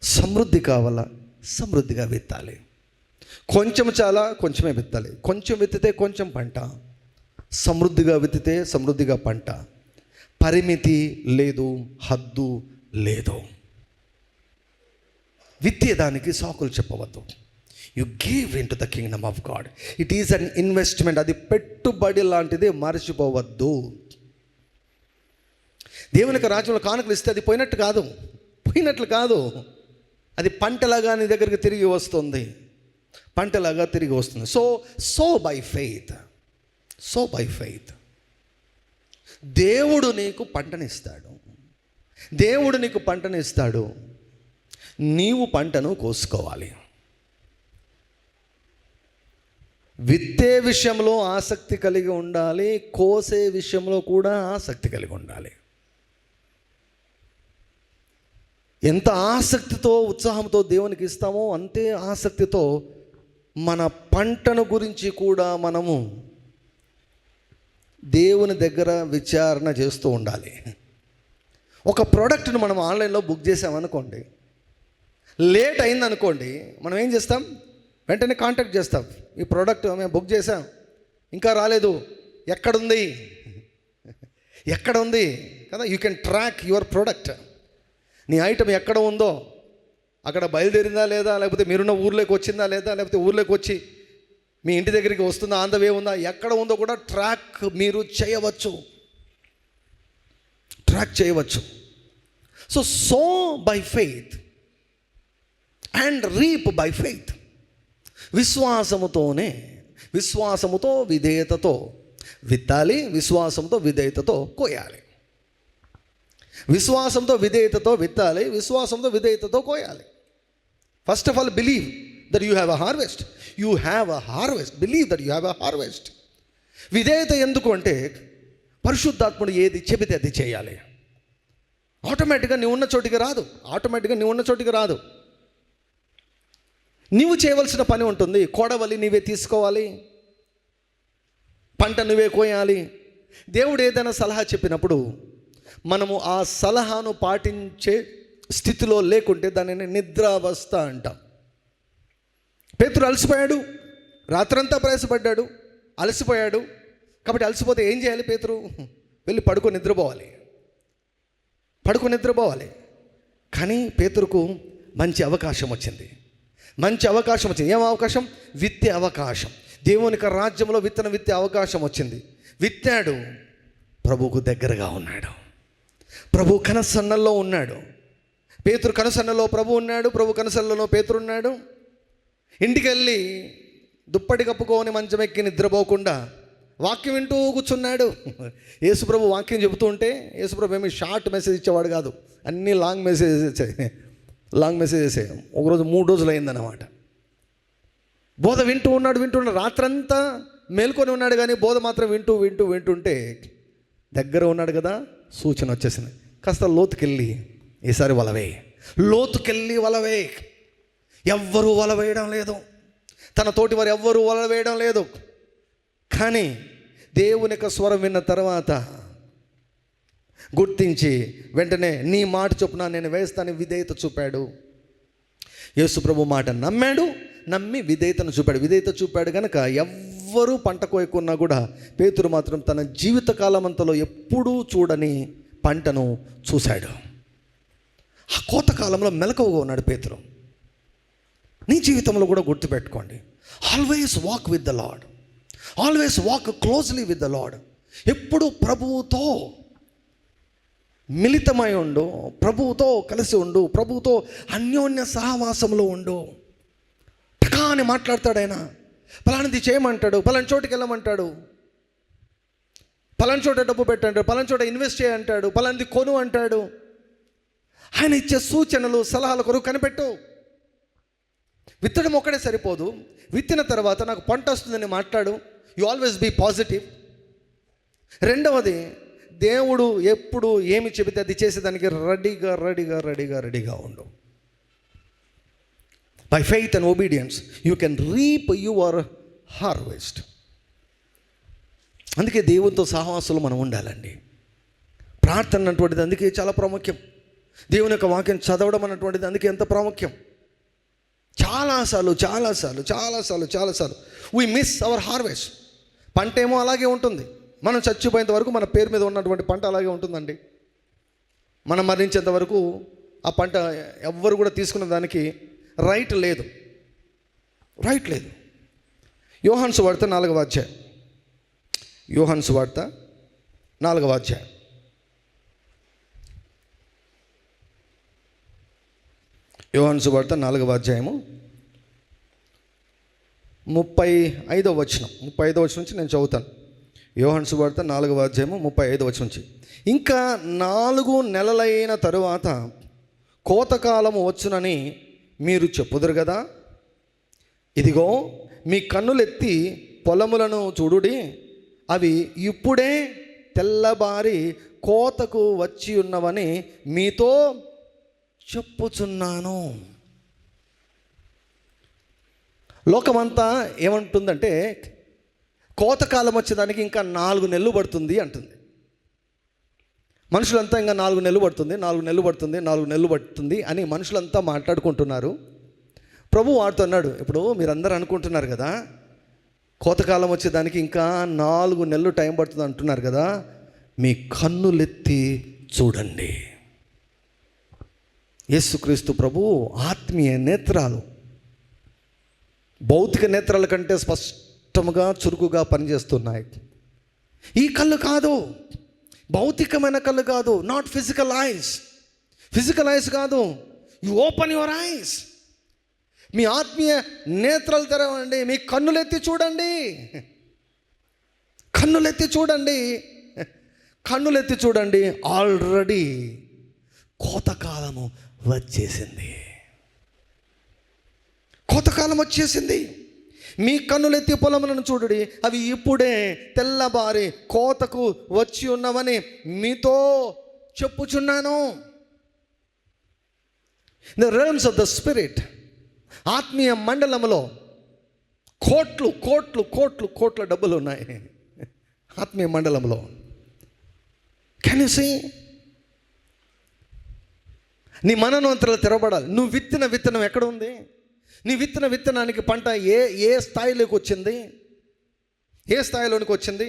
సమృద్ధి కావాలా, సమృద్ధిగా విత్తాలి. కొంచెం చాలా కొంచెమే విత్తాలి. కొంచెం విత్తితే కొంచెం పంట, సమృద్ధిగా విత్తితే సమృద్ధిగా పంట. పరిమితి లేదు, హద్దు లేదు. విత్తేదానికి సాకులు చెప్పవద్దు. You give in to the kingdom of God. It is an investment. అది పెట్టుబడి లాంటిది, మర్చిపోవద్దు. దేవునికి రాజ్యంలో కానుకలు ఇస్తే అది పోయినట్లు కాదు. అది పంటలాగా నీ దగ్గరికి తిరిగి వస్తుంది, పంటలాగా తిరిగి వస్తుంది. సో బై ఫెయిత్ దేవుడు నీకు పంటనిస్తాడు. నీవు పంటను కోసుకోవాలి. విత్తే విషయంలో ఆసక్తి కలిగి ఉండాలి, కోసే విషయంలో కూడా ఆసక్తి కలిగి ఉండాలి. ఎంత ఆసక్తితో ఉత్సాహంతో దేవునికి ఇస్తామో అంతే ఆసక్తితో మన పంటను గురించి కూడా మనము దేవుని దగ్గర విచారణ చేస్తూ ఉండాలి. ఒక ప్రోడక్ట్ను మనం ఆన్లైన్లో బుక్ చేసామనుకోండి, లేట్ అయిందనుకోండి, మనం ఏం చేస్తాం? వెంటనే కాంటాక్ట్ చేస్తాం, ఈ ప్రోడక్ట్ మేము బుక్ చేసాం, ఇంకా రాలేదు, ఎక్కడ ఉంది కదా. You can track your product. నీ ఐటమ్ ఎక్కడ ఉందో, అక్కడ బయలుదేరిందా లేదా, లేకపోతే మీరున్న ఊర్లోకి వచ్చిందా లేదా, లేకపోతే ఊర్లోకి వచ్చి మీ ఇంటి దగ్గరికి వస్తుందా, ఆన్ ద వే ఉందా, ఎక్కడ ఉందో కూడా ట్రాక్ మీరు చేయవచ్చు. So by faith and reap by faith. విశ్వాసముతో విధేయతతో విత్తాలి, విశ్వాసంతో విధేయతతో కోయాలి. విశ్వాసంతో విధేయతతో విత్తాలి, విశ్వాసంతో విధేయతతో కోయాలి. First of all believe that you have a harvest. Believe that you have a harvest. విధేయత ఎందుకు అంటే, పరిశుద్ధాత్ముడు ఏది చెబితే అది చేయాలి. ఆటోమేటిక్గా నీవు ఉన్న చోటికి రాదు. నీవు చేయవలసిన పని ఉంటుంది. కొడవలి నీవే తీసుకోవాలి, పంట నువ్వే కోయాలి. దేవుడు ఏదైనా సలహా చెప్పినప్పుడు మనము ఆ సలహాను పాటించే స్థితిలో లేకుంటే దానిని నిద్రావస్థ అంటాం. పేతురు అలసిపోయాడు, రాత్రంతా ప్రయాసపడ్డాడు, అలసిపోయాడు. కాబట్టి అలసిపోతే ఏం చేయాలి? పేతురు వెళ్ళి పడుకొని నిద్రపోవాలి. కానీ పేతురుకు మంచి అవకాశం వచ్చింది. ఏం అవకాశం? విత్తే అవకాశం. దేవునికి రాజ్యంలో విత్తే అవకాశం వచ్చింది. విత్తాడు, ప్రభువుకు దగ్గరగా ఉన్నాడు, ప్రభు కనసన్నల్లో ఉన్నాడు. పేతురు కనసన్నలో ప్రభు ఉన్నాడు, ప్రభు కనసన్నలో పేతురు ఉన్నాడు. ఇంటికి వెళ్ళి దుప్పటి కప్పుకొని మంచం ఎక్కి నిద్రపోకుండా వాక్యం వింటూ కూర్చున్నాడు. యేసుప్రభు వాక్యం చెబుతూ ఉంటే యేసుప్రభు ఏమి షార్ట్ మెసేజ్ ఇచ్చేవాడు కాదు, అన్నీ లాంగ్ మెసేజెస్ ఒకరోజు 3 రోజులు అయిందన్నమాట. బోధ వింటూ రాత్రంతా మేల్కొని ఉన్నాడు, కానీ బోధ మాత్రం వింటుంటే దగ్గర ఉన్నాడు కదా, సూచన వచ్చేసింది. కాస్త లోతుకెళ్ళి ఈసారి వలవే. ఎవ్వరూ వల వేయడం లేదు, తన తోటి వారు ఎవ్వరూ వల వేయడం లేదు. కానీ దేవుని యొక్క స్వరం విన్న తర్వాత గుర్తించి వెంటనే నీ మాట చొప్పున నేను వేస్తాను విధేయత చూపాడు. యేసుప్రభు మాట నమ్మి విధేయతను చూపాడు కనుక ఎవ్వరూ పంట కోయకున్నా కూడా పేతురు మాత్రం తన జీవితకాలం అంతలో ఎప్పుడూ చూడని పంటను చూశాడు. ఆ కోతకాలంలో మెలకువగా ఉన్నాడు పేతురు. నీ జీవితంలో కూడా గుర్తుపెట్టుకోండి, always walk with the lord, always walk closely with the lord. ఎప్పుడు ప్రభువుతో మిళితమై ఉండు, ప్రభువుతో కలిసి ఉండు, ప్రభువుతో అన్యోన్య సహవాసంలో ఉండు. టకాని మాట్లాడతాడు ఆయన, పలానిది చేయమంటాడు, పలాని చోటుకి వెళ్ళమంటాడు, పలాని చోట డబ్బు పెట్టంటాడు, పలాని చోట ఇన్వెస్ట్ చేయంటాడు, పలానిది కొను అంటాడు. ఆయన ఇచ్చే సూచనలు సలహాల కొరకు కనిపెట్టు. విత్తడం ఒక్కడే సరిపోదు, విత్తిన తర్వాత నాకు పంట వస్తుందని మాట్లాడు. You always be positive. రెండవది, దేవుడు ఎప్పుడు ఏమి చెబితే అది చేసేదానికి రెడీగా ఉండు. By faith and obedience you can reap your harvest. అందుకే దేవునితో సహవాసంలో మనం ఉండాలండి. ప్రార్థన అన్నటువంటిది అందుకే చాలా ప్రాముఖ్యం. దేవుని యొక్క వాక్యం చదవడం అన్నటువంటిది అందుకే ఎంత ప్రాముఖ్యం. చాలాసార్లు వీ మిస్ అవర్ హార్వెస్ట్. పంట ఏమో అలాగే ఉంటుంది, మనం చచ్చిపోయేంత వరకు మన పేరు మీద ఉన్నటువంటి పంట అలాగే ఉంటుందండి. మనం మరణించేంత వరకు ఆ పంట ఎవ్వరు కూడా తీసుకున్న దానికి రైట్ లేదు. యోహాను సువార్త 4వ అధ్యాయం. యోహాను సువార్త 4వ అధ్యాయం. యోహాను సువార్త 4వ అధ్యాయము 35వ వచనం నుంచి నేను చదువుతాను. యోహాను సువార్త 4వ అధ్యాయము 35వ వచనం నుంచి. ఇంకా 4 నెలలైన తరువాత కోతకాలము వచ్చునని మీరు చెప్పుదురు కదా. ఇదిగో మీ కన్నులెత్తి పొలములను చూడుడి, అవి ఇప్పుడే తెల్లబారి కోతకు వచ్చి ఉన్నవని మీతో చెప్పుచున్నాను. లోకమంతా ఏమంటుందంటే కోతకాలం వచ్చేదానికి ఇంకా 4 నెలలు పడుతుంది అంటుంది. మనుషులంతా ఇంకా 4 నెలలు పడుతుంది అని మనుషులంతా మాట్లాడుకుంటున్నారు. ప్రభు వారితో అన్నాడు, ఇప్పుడు మీరందరూ అనుకుంటున్నారు కదా కోతకాలం వచ్చేదానికి ఇంకా 4 నెలలు టైం పడుతుంది అంటున్నారు కదా, మీ కన్నులెత్తి చూడండి. యేసుక్రీస్తు ప్రభు ఆత్మీయ నేత్రాలు భౌతిక నేత్రాల కంటే స్పష్టంగా చురుకుగా పనిచేస్తున్నాయి. ఈ కళ్ళు కాదు, భౌతికమైన కళ్ళు కాదు, నాట్ ఫిజికల్ ఐస్ కాదు. You open your eyes. మీ ఆత్మీయ నేత్రాలు తెరవండి, మీ కన్నులెత్తి చూడండి. ఆల్రెడీ కోతకాలము వచ్చేసింది. మీ కన్నులెత్తి పొలములను చూడుడి, అవి ఇప్పుడే తెల్లబారి కోతకు వచ్చి ఉన్నవని మీతో చెప్పుచున్నాను. In the realms of the spirit, ఆత్మీయ మండలంలో కోట్ల డబ్బులు ఉన్నాయి. ఆత్మీయ మండలంలో కెన్ యు సీ? నీ మనోనేత్రాలు తెరవబడాలి. నువ్వు విత్తిన విత్తనం ఎక్కడ ఉంది? నీ విత్తన విత్తనానికి పంట ఏ స్థాయిలోకి వచ్చింది? ఏ స్థాయిలోనికి వచ్చింది?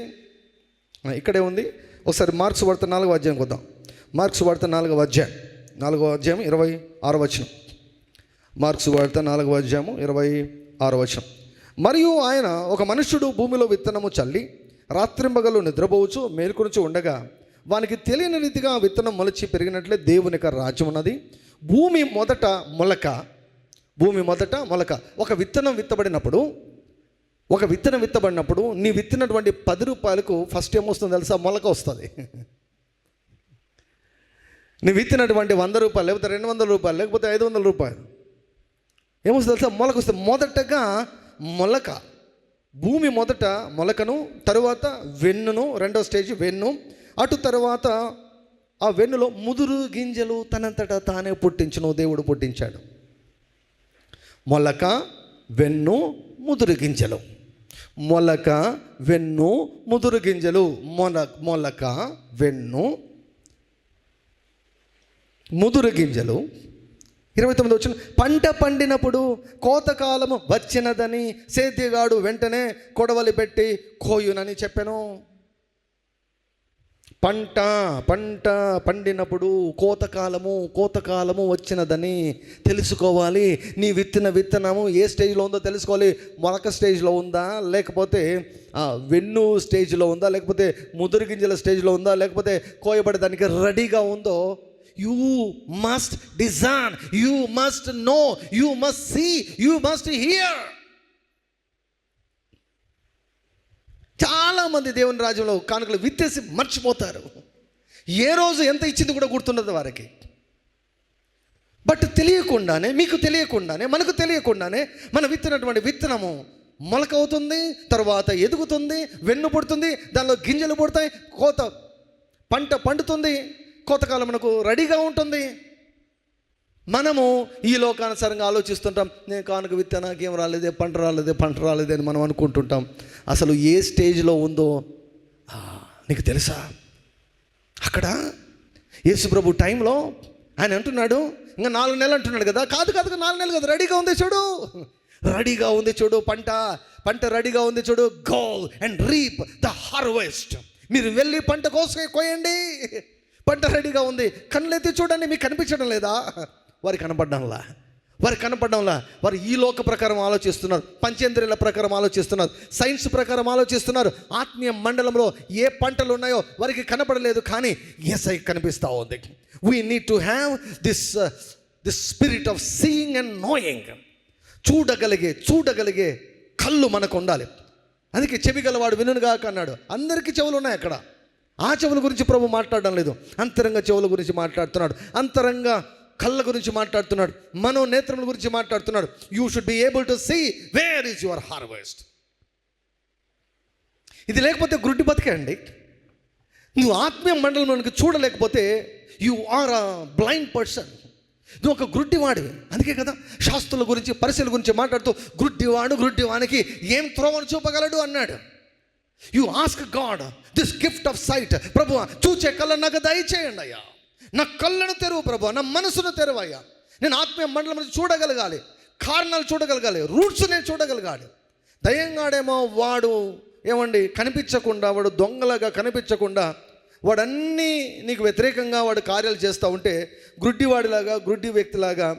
ఇక్కడే ఉంది. ఒకసారి మార్క్స్ వార్త 4వ అధ్యాయం కొద్దాం. మార్క్స్ వార్త 4వ అధ్యాయం 26వ వచనం. మార్క్స్ వార్త 4వ అధ్యాయము 26వ వచనం. మరియు ఆయన, ఒక మనుష్యుడు భూమిలో విత్తనము చల్లి రాత్రింబగలు నిద్రపోవచ్చు మేలుకొనుచు ఉండగా వానికి తెలియని రీతిగా విత్తనం మొలిచి పెరిగినట్లే దేవుని యొక్క రాజ్యం ఉన్నది. భూమి మొదట మొలక. ఒక విత్తనం విత్తబడినప్పుడు ఒక విత్తనం విత్తబడినప్పుడు నీ విత్తినటువంటి 10 రూపాయలకు ఫస్ట్ ఏమొస్తుందో తెలుసా? మొలక వస్తుంది. నీ విత్తినటువంటి 100 రూపాయలు, లేకపోతే 200 రూపాయలు, లేకపోతే 500 రూపాయలు ఏమొస్తుంది తెలుసా? మొలక వస్తుంది. మొదటగా మొలక, భూమి మొదట మొలకను, తరువాత వెన్నును, రెండో స్టేజ్ వెన్ను, అటు తర్వాత ఆ వెన్నులో ముదురు గింజలు తనంతటా తానే పుట్టించును, దేవుడు పుట్టించాడు. మొలక, వెన్ను, ముదురు గింజలు. మొలక, వెన్ను, ముదురు గింజలు. మొలక, వెన్ను, ముదురు గింజలు. 29 వచ్చిన, పంట పండినప్పుడు కోతకాలము వచ్చినదని సేద్యగాడు వెంటనే కొడవలి పెట్టి కోయునని చెప్పాను. పంట పండినప్పుడు కోతకాలము వచ్చినదని తెలుసుకోవాలి. నీ విత్తనము ఏ స్టేజ్లో ఉందో తెలుసుకోవాలి. మొలక స్టేజ్లో ఉందా, లేకపోతే వెన్ను స్టేజ్లో ఉందా, లేకపోతే ముదురు గింజల స్టేజ్లో ఉందా, లేకపోతే కోయబడేదానికి రెడీగా ఉందో. You must design, you must know, you must see, you must hear. చాలామంది దేవుని రాజ్యంలో కానుకలు విత్తేసి మర్చిపోతారు. ఏ రోజు ఎంత ఇచ్చింది కూడా గుర్తుండదు వారికి. బట్ తెలియకుండానే, మీకు తెలియకుండానే, మనకు తెలియకుండానే మన విత్తినటువంటి విత్తనము మొలక అవుతుంది, తర్వాత ఎదుగుతుంది, వెన్ను పుడుతుంది, దానిలో గింజలు పుడతాయి, పంట పండుతుంది, కోతకాలం మనకు రెడీగా ఉంటుంది. మనము ఈ లోకానుసారంగా ఆలోచిస్తుంటాం. నేను కానుక విత్తా, నాకేం రాలేదే, పంట రాలేదే అని మనం అనుకుంటుంటాం. అసలు ఏ స్టేజ్లో ఉందో నీకు తెలుసా? అక్కడ యేసుప్రభు టైంలో ఆయన అంటున్నాడు, ఇంకా 4 నెలలు అంటున్నాడు కదా. కాదు 4 నెలలు కదా, రెడీగా ఉంది చూడు, పంట రెడీగా ఉంది చూడు. Go and reap the harvest. మీరు వెళ్ళి పంట కోయండి. పంట రెడీగా ఉంది. కళ్ళెత్తి చూడండి, మీకు కనిపించడం లేదా? వారు కనపడ్డంలా. వారు ఈ లోక ప్రకారం ఆలోచిస్తున్నారు, పంచేంద్రియాల ప్రకారం ఆలోచిస్తున్నారు, సైన్స్ ప్రకారం ఆలోచిస్తున్నారు. ఆత్మీయ మండలంలో ఏ పంటలు ఉన్నాయో వారికి కనపడలేదు, కానీ యేసయ్య కనిపిస్తూ ఉంది. We need to have this spirit of seeing and knowing. చూడగలిగే కళ్ళు మనకు ఉండాలి. అందుకే చెవి గలవాడు వినుగాక అన్నాడు. అందరికీ చెవులు ఉన్నాయి. అక్కడ ఆ చెవుల గురించి ప్రభు మాట్లాడడం లేదు, అంతరంగ చెవుల గురించి మాట్లాడుతున్నాడు, అంతరంగ కళ్ళ గురించి మాట్లాడుతున్నాడు, మనోనేత్రముల గురించి మాట్లాడుతున్నాడు. You should be able to see where is your harvest. ఇది లేకపోతే గుడ్డి బతికే అండి. నువ్వు ఆత్మీయ మండలంలోనికి చూడలేకపోతే you are a blind person. నువ్వు ఒక గుడ్డివాడివి. అందుకే కదా శాస్త్రుల గురించి, పరిశీలన గురించి మాట్లాడుతూ గుడ్డివానికి ఏం త్రోవను చూపగలడు అన్నాడు. You ask God this gift of sight. ప్రభు, చూచే కళ్ళ నాకు దయచేయండి అయ్యా, నా కళ్ళను తెరువు ప్రభు, నా మనసును తెరువయ్యా. నేను ఆత్మీయ మండలం చూడగలగాలి, కారణాలు చూడగలగాలి, రూట్స్ నేను చూడగలగాలి. దయ్యంగాడేమో వాడు కనిపించకుండా, వాడు దొంగలాగా కనిపించకుండా, వాడన్నీ నీకు వ్యతిరేకంగా వాడు కార్యాలు చేస్తూ ఉంటే, గుడ్డి వ్యక్తిలాగా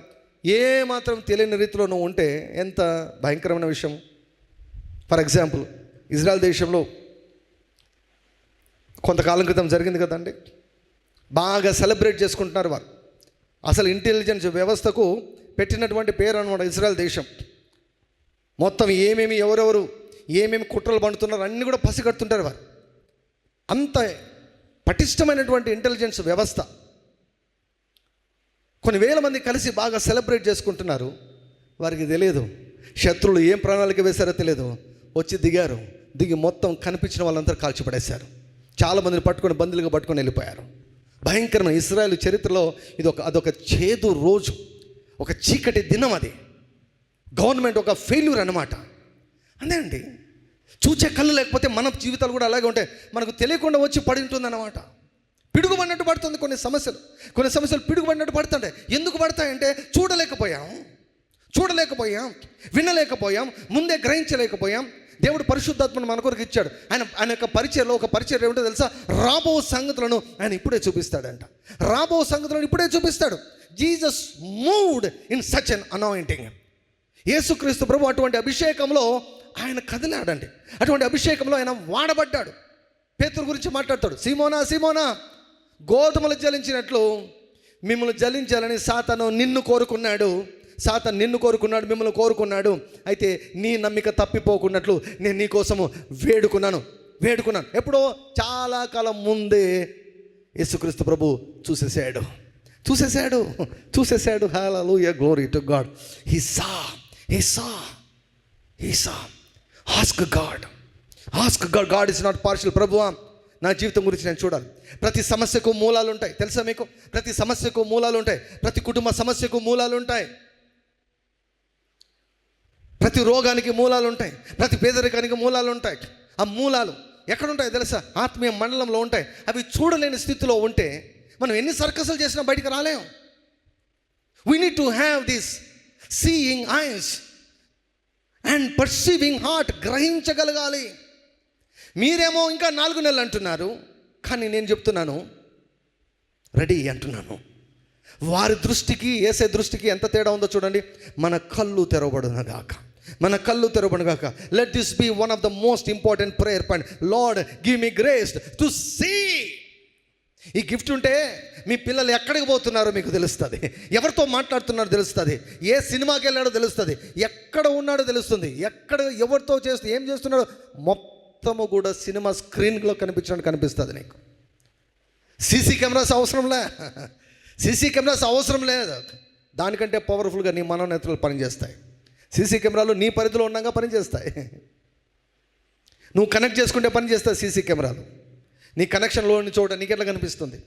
ఏ మాత్రం తెలియని రీతిలో నువ్వు ఉంటే ఎంత భయంకరమైన విషయం. ఫర్ ఎగ్జాంపుల్, ఇజ్రాయెల్ దేశంలో కొంతకాలం క్రితం జరిగింది కదండి, బాగా సెలబ్రేట్ చేసుకుంటున్నారు వారు. అసలు ఇంటెలిజెన్స్ వ్యవస్థకు పెట్టినటువంటి పేరు అనమాట ఇజ్రాయెల్ దేశం. మొత్తం ఎవరెవరు ఏమేమి కుట్రలు పండుతున్నారు అన్నీ కూడా పసిగడుతుంటారు వారు. అంత పటిష్టమైనటువంటి ఇంటెలిజెన్స్ వ్యవస్థ. కొన్ని వేల మంది కలిసి బాగా సెలబ్రేట్ చేసుకుంటున్నారు. వారికి తెలియదు శత్రువులు ఏం ప్రణాళిక వేశారో తెలియదు. వచ్చి దిగి మొత్తం కనిపించిన వాళ్ళంతా కాల్చిపడేశారు. చాలామందిని బందీలుగా పట్టుకొని వెళ్ళిపోయారు. భయంకరమైన ఇశ్రాయేలు చరిత్రలో అదొక చేదు రోజు, ఒక చీకటి దినం. అది గవర్నమెంట్ ఒక ఫెయిల్యూర్ అనమాట. అంతే అండి, చూచే కళ్ళు లేకపోతే మన జీవితాలు కూడా అలాగే ఉంటాయి. మనకు తెలియకుండా వచ్చి పడి ఉంటుంది అన్నమాట. పిడుగుపడినట్టు పడుతుంది. కొన్ని సమస్యలు పిడుగుపడినట్టు పడుతుంటాయి. ఎందుకు పడతాయంటే చూడలేకపోయాం, వినలేకపోయాం, ముందే గ్రహించలేకపోయాం. దేవుడు పరిశుద్ధాత్మను మన కొరకు ఇచ్చాడు. ఆయన యొక్క ఒక పరిచయం ఏమిటో తెలుసా? రాబో సంగతులను ఆయన ఇప్పుడే చూపిస్తాడు. Jesus moved in such an anointing. యేసుక్రీస్తు ప్రభు అటువంటి అభిషేకంలో ఆయన కదిలాడండి. అటువంటి అభిషేకంలో ఆయన వాడబడ్డాడు. పేతురు గురించి మాట్లాడతాడు. సీమోనా, గోధుమలు జలించినట్లు మిమ్మల్ని జలించాలని సాతాను నిన్ను కోరుకున్నాడు. సాతాను నిన్ను కోరుకున్నాడు, మిమ్మల్ని కోరుకున్నాడు. అయితే నీ నమ్మిక తప్పిపోకున్నట్లు నేను నీ కోసము వేడుకున్నాను. ఎప్పుడో చాలా కాలం ముందే యేసుక్రీస్తు ప్రభు చూసేశాడు. Hallelujah, glory to God. He saw. Ask God. God is not partial. ప్రభువా, నా జీవితం గురించి నేను చూడాలి. ప్రతి సమస్యకు మూలాలు ఉంటాయి, తెలుసా మీకు? ప్రతి సమస్యకు మూలాలు ఉంటాయి. ప్రతి కుటుంబ సమస్యకు మూలాలు ఉంటాయి. ప్రతి రోగానికి మూలాలు ఉంటాయి. ప్రతి పేదరికానికి మూలాలు ఉంటాయి. ఆ మూలాలు ఎక్కడుంటాయి తెలుసా? ఆత్మీయ మండలంలో ఉంటాయి. అవి చూడలేని స్థితిలో ఉంటే మనం ఎన్ని సర్కస్లు చేసినా బయటికి రాలేము. We need to have this seeing eyes and perceiving heart. గ్రహించగలగాలి. మీరేమో ఇంకా 4 నెలలు అంటున్నారు, కానీ నేను చెప్తున్నాను రెడీ అంటున్నాను. వారి దృష్టికి యేసే దృష్టికి ఎంత తేడా ఉందో చూడండి. మన కళ్ళు తెరవబడునుగాక. Let this be one of the most important prayer point. Lord give me grace to see. ఈ గిఫ్ట్ ఉంటే మీ పిల్లలు ఎక్కడికి పోతున్నారో మీకు తెలుస్తుంది, ఎవరితో మాట్లాడుతున్నారో తెలుస్తుంది, ఏ సినిమాకి వెళ్ళాడో తెలుస్తుంది, ఎక్కడ ఉన్నాడో తెలుస్తుంది, ఎవరితో ఏం చేస్తున్నాడో మొత్తము కూడా సినిమా స్క్రీన్లో కనిపిస్తుంది నీకు. సీసీ కెమెరాస్ అవసరం లేదు. దానికంటే పవర్ఫుల్గా నీ మనోనేత్రాలు పనిచేస్తాయి. సీసీ కెమెరాలు నీ పరిధిలో ఉన్నాగా పనిచేస్తాయి. నువ్వు కనెక్ట్ చేసుకుంటే పనిచేస్తాయి సీసీ కెమెరాలు. నీ కనెక్షన్లోని చోట నీకు ఎట్లా కనిపిస్తుంది?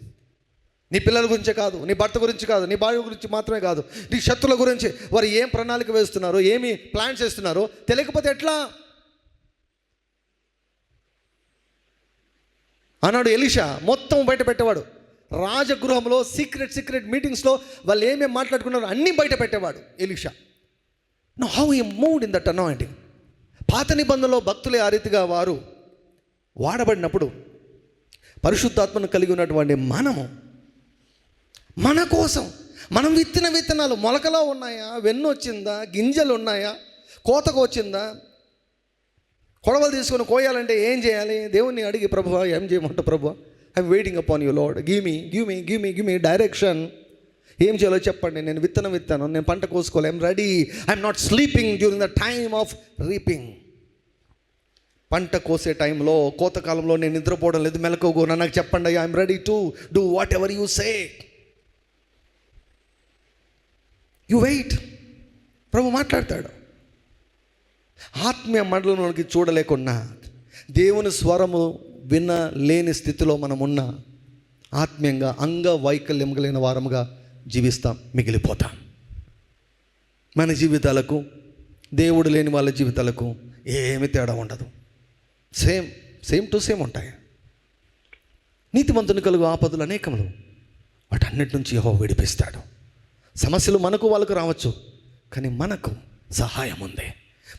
నీ పిల్లల గురించే కాదు, నీ భర్త గురించి కాదు, నీ భార్య గురించి మాత్రమే కాదు, నీ శత్రుల గురించి వారు ఏం ప్రణాళిక వేస్తున్నారో, ఏమి ప్లాన్స్ చేస్తున్నారో తెలియకపోతే ఎట్లా? ఆనాడు ఎలీషా మొత్తం బయట పెట్టేవాడు. రాజగృహంలో సీక్రెట్ మీటింగ్స్లో వాళ్ళు ఏమేమి మాట్లాడుకున్నారో అన్నీ బయట పెట్టేవాడు Elisha. Know how he moved in that anointing. పాత నిబంధనలో భక్తులే ఆ రీతిగా వారు వాడబడినప్పుడు పరిశుద్ధాత్మను కలిగి ఉన్నటువంటి మన కోసం మనం విత్తిన విత్తనాలు మొలకలో ఉన్నాయా, వెన్ను వచ్చిందా, గింజలు ఉన్నాయా, కోతకు వచ్చిందా, కొడవలు తీసుకొని కోయాలంటే ఏం చేయాలి? దేవుణ్ణి అడిగి, ప్రభువా ఏం చేయమంట? ప్రభువా I'm waiting upon you Lord, give me direction. ఏం చేయాలో చెప్పండి. నేను విత్తాను, నేను పంట కోసుకోవాలి. I'm ready. I'm not sleeping during the time of reaping. పంట కోసే టైంలో, కోత కాలంలో నేను నిద్రపోవడం లేదు, మెలకువగా నాకు చెప్పండి. I'm ready to do whatever you say. You wait. ప్రభు మాట్లాడతాడు. ఆత్మీయ మండలంలోకి చూడలేకున్నా, దేవుని స్వరము వినలేని స్థితిలో మనం ఉన్న ఆత్మీయంగా అంగవైకల్యం కలిగిన వారముగా జీవిస్తాం, మిగిలిపోతాం. మన జీవితాలకు దేవుడు లేని వాళ్ళ జీవితాలకు ఏమి తేడా ఉండదు. సేమ్ టు సేమ్ ఉంటాయి. నీతిమంతుని కలుగు ఆపదలు అనేకములు, వాటన్నిటి నుంచి యెహోవా విడిపిస్తాడు. సమస్యలు మనకు వాళ్ళకు రావచ్చు, కానీ మనకు సహాయం ఉంది,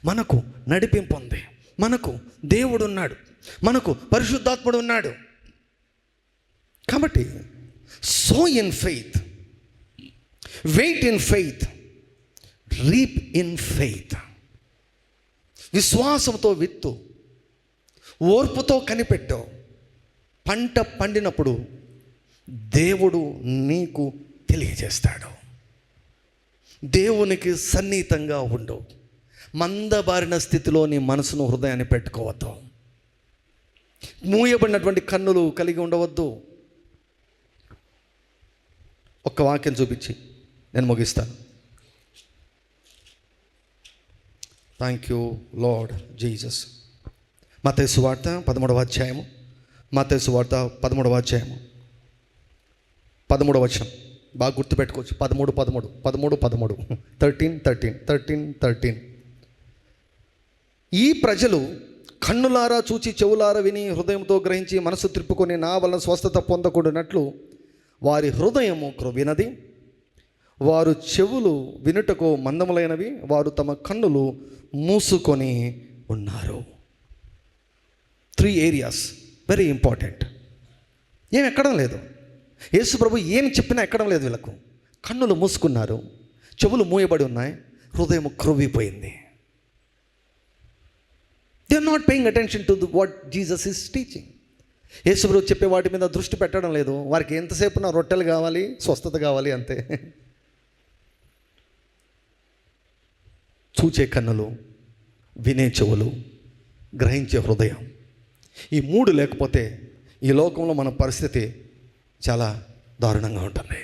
మనకు నడిపింపు ఉంది, మనకు దేవుడు ఉన్నాడు, మనకు పరిశుద్ధాత్ముడు ఉన్నాడు. కాబట్టి sow in faith, wait in faith, reap in faith. విశ్వాసంతో విత్తు, ఓర్పుతో కనిపెట్టు. పంట పండినప్పుడు దేవుడు నీకు తెలియజేస్తాడు. దేవునికి సన్నిహితంగా ఉండు. మందబారిన స్థితిలో నీ మనసును, హృదయాన్ని పెట్టుకోవద్దు. మూయబడినటువంటి కన్నులు కలిగి ఉండవద్దు. ఒక్క వాక్యం చూపించి నేను ముగిస్తాను. Thank you Lord Jesus. మత్తయి సువార్త 13వ అధ్యాయము, 13వ వచనం బాగా గుర్తుపెట్టుకోవచ్చు. 13. ఈ ప్రజలు కన్నులారా చూచి, చెవులారా విని, హృదయంతో గ్రహించి, మనసు త్రిప్పుకొని నా వలన స్వస్థత పొందకూడనట్లు వారి హృదయము క్రొవ్వినది, వారు చెవులు వినుటకు మందములైనవి, వారు తమ కన్నులు మూసుకొని ఉన్నారు. 3 areas వెరీ ఇంపార్టెంట్. ఏం ఎక్కడం లేదు. యేసు ప్రభు ఏం చెప్పినా ఎక్కడం లేదు. వీళ్ళకు కన్నులు మూసుకున్నారు, చెవులు మూయబడి ఉన్నాయి, హృదయం క్రొవ్విపోయింది. They are not paying attention to what Jesus is teaching. యేసు ప్రభు చెప్పే వాటి మీద దృష్టి పెట్టడం లేదు. వారికి ఎంతసేపు నా రొట్టెలు కావాలి, స్వస్థత కావాలి, అంతే. చూచే కన్నులు, వినే చెవులు, గ్రహించే హృదయం. ఈ 3 లేకపోతే ఈ లోకంలో మన పరిస్థితి చాలా దారుణంగా ఉంటుంది.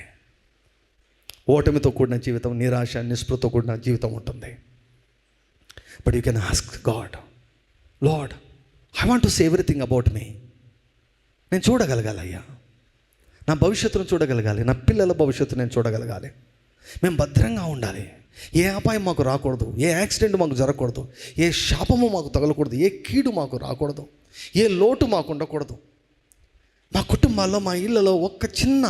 ఓటమితో కూడిన జీవితం, నిరాశ నిస్పృహతో కూడిన జీవితం ఉంటుంది. But you can ask God, lord, I want to say everything about me. నేను చూడగలగాలి అయ్యా, నా భవిష్యత్తును చూడగలగాలి, నా పిల్లల భవిష్యత్తు నేను చూడగలగాలి. మేము భద్రంగా ఉండాలి. ఏ అపాయం మాకు రాకూడదు, ఏ యాక్సిడెంట్ మాకు జరగకూడదు, ఏ శాపము మాకు తగలకూడదు, ఏ కీడు మాకు రాకూడదు, ఏ లోటు మాకు ఉండకూడదు. మా కుటుంబాల్లో, మా ఇళ్ళలో ఒక్క చిన్న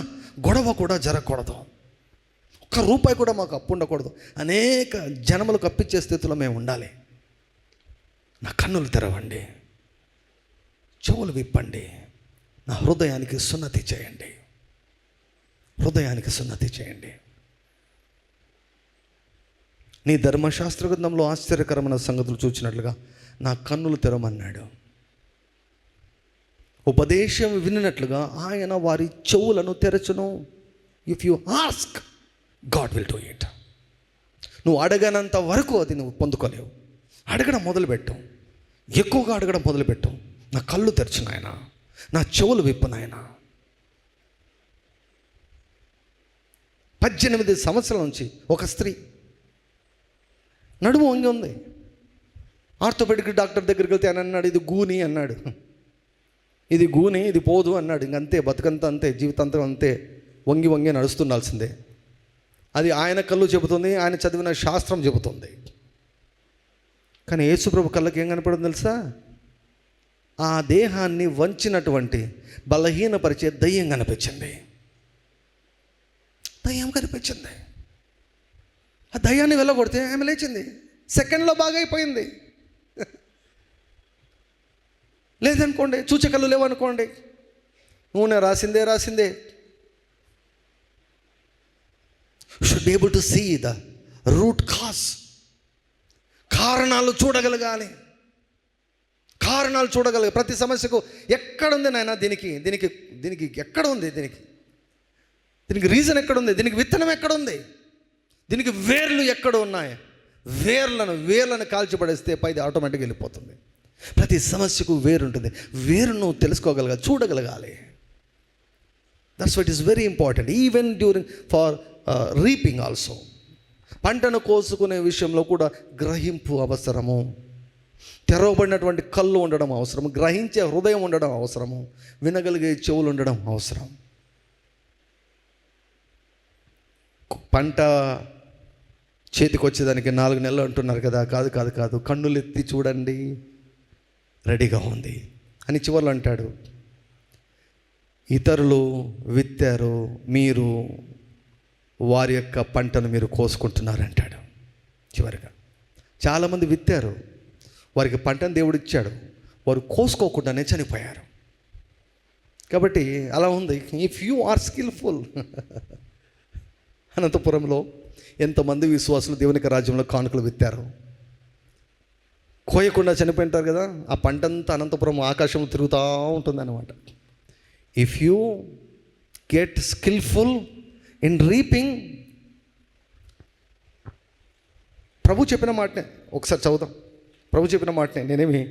గొడవ కూడా జరగకూడదు. ₹1 కూడా మాకు అప్పు ఉండకూడదు. అనేక జనములకు అప్పిచ్చే స్థితిలో మేము ఉండాలి. నా కన్నులు తెరవండి, చెవులు విప్పండి, నా హృదయానికి సున్నతి చేయండి, హృదయానికి సున్నతి చేయండి. నీ ధర్మశాస్త్ర గ్రంథంలో ఆశ్చర్యకరమైన సంగతులు చూచినట్లుగా నా కన్నులు తెరవమన్నాడు. ఉపదేశం వినినట్లుగా ఆయన వారి చెవులను తెరచును. If you ask, God will do it. నువ్వు అడగనంత వరకు అది నువ్వు పొందుకోలేవు. అడగడం మొదలుపెట్టు, ఎక్కువగా అడగడం మొదలుపెట్టు. నా కళ్ళు తెరచు నాయన, నా చెవులు విప్పు నాయన. 18 సంవత్సరాల నుంచి ఒక స్త్రీ నడుము వంగి ఉంది. ఆర్థోపెడిక్ డాక్టర్ దగ్గరికి వెళ్తే ఆయన అన్నాడు, ఇది గూని అన్నాడు. ఇది గూని, ఇది పోదు అన్నాడు. ఇంకంతే, బతుకంతా అంతే, జీవితాంతం అంతే, వంగి వంగి నడుస్తుండాల్సిందే. అది ఆయన కళ్ళు చెబుతుంది, ఆయన చదివిన శాస్త్రం చెబుతుంది. కానీ యేసుప్రభు కళ్ళకి ఏం కనపడింది తెలుసా? ఆ దేహాన్ని వంచినటువంటి బలహీనపరిచే దయ్యం కనిపించింది. దయ్యం కనిపించింది. ఆ దయ్యాన్ని వెళ్ళగొడితే ఆమె లేచింది. సెకండ్లో బాగా అయిపోయింది. లేదనుకోండి, సూచకలు లేవనుకోండి, నూనె రాసిందే. Should be able to see the root cause. కారణాలు చూడగలగాలి. ప్రతి సమస్యకు ఎక్కడుంది నాయన, దీనికి ఎక్కడుంది, దీనికి రీజన్ ఎక్కడుంది, దీనికి విత్తనం ఎక్కడుంది, దీనికి వేర్లు ఎక్కడ ఉన్నాయి. వేర్లను కాల్చిపడేస్తే పైది ఆటోమేటిక్గా వెళ్ళిపోతుంది. ప్రతి సమస్యకు వేరు ఉంటుంది. వేరు నువ్వు తెలుసుకోగలగాలి, చూడగలగాలి. That's what is very important. Even during far reaping also. పంటను కోసుకునే విషయంలో కూడా గ్రహింపు అవసరము. తెరవబడినటువంటి కళ్ళు ఉండడం అవసరము, గ్రహించే హృదయం ఉండడం అవసరము, వినగలిగే చెవులు ఉండడం అవసరం. పంట చేతికి వచ్చేదానికి 4 నెలలు అంటున్నారు కదా. కాదు, కన్నులు ఎత్తి చూడండి, రెడీగా ఉంది అని చివరిలో అంటాడు. ఇతరులు విత్తారు, మీరు వారి యొక్క పంటను మీరు కోసుకుంటున్నారు అంటాడు. చివరిగా చాలామంది విత్తారు, వారికి పంటను దేవుడు ఇచ్చాడు, వారు కోసుకోకుండానే చనిపోయారు. కాబట్టి అలా ఉంది. If you are skilful. అనంతపురంలో ఎంతమంది విశ్వాసులు దేవునికి రాజ్యంలో కానుకలు విత్తారు, కోయకుండా చనిపోయింటారు కదా. ఆ పంట అంతా అనంతపురం ఆకాశంలో తిరుగుతూ ఉంటుంది అన్నమాట. If you get skillful in reaping, ప్రభు చెప్పిన మాటనే ఒకసారి చదువుతాం. ప్రభు చెప్పిన మాటనే, నేనేమి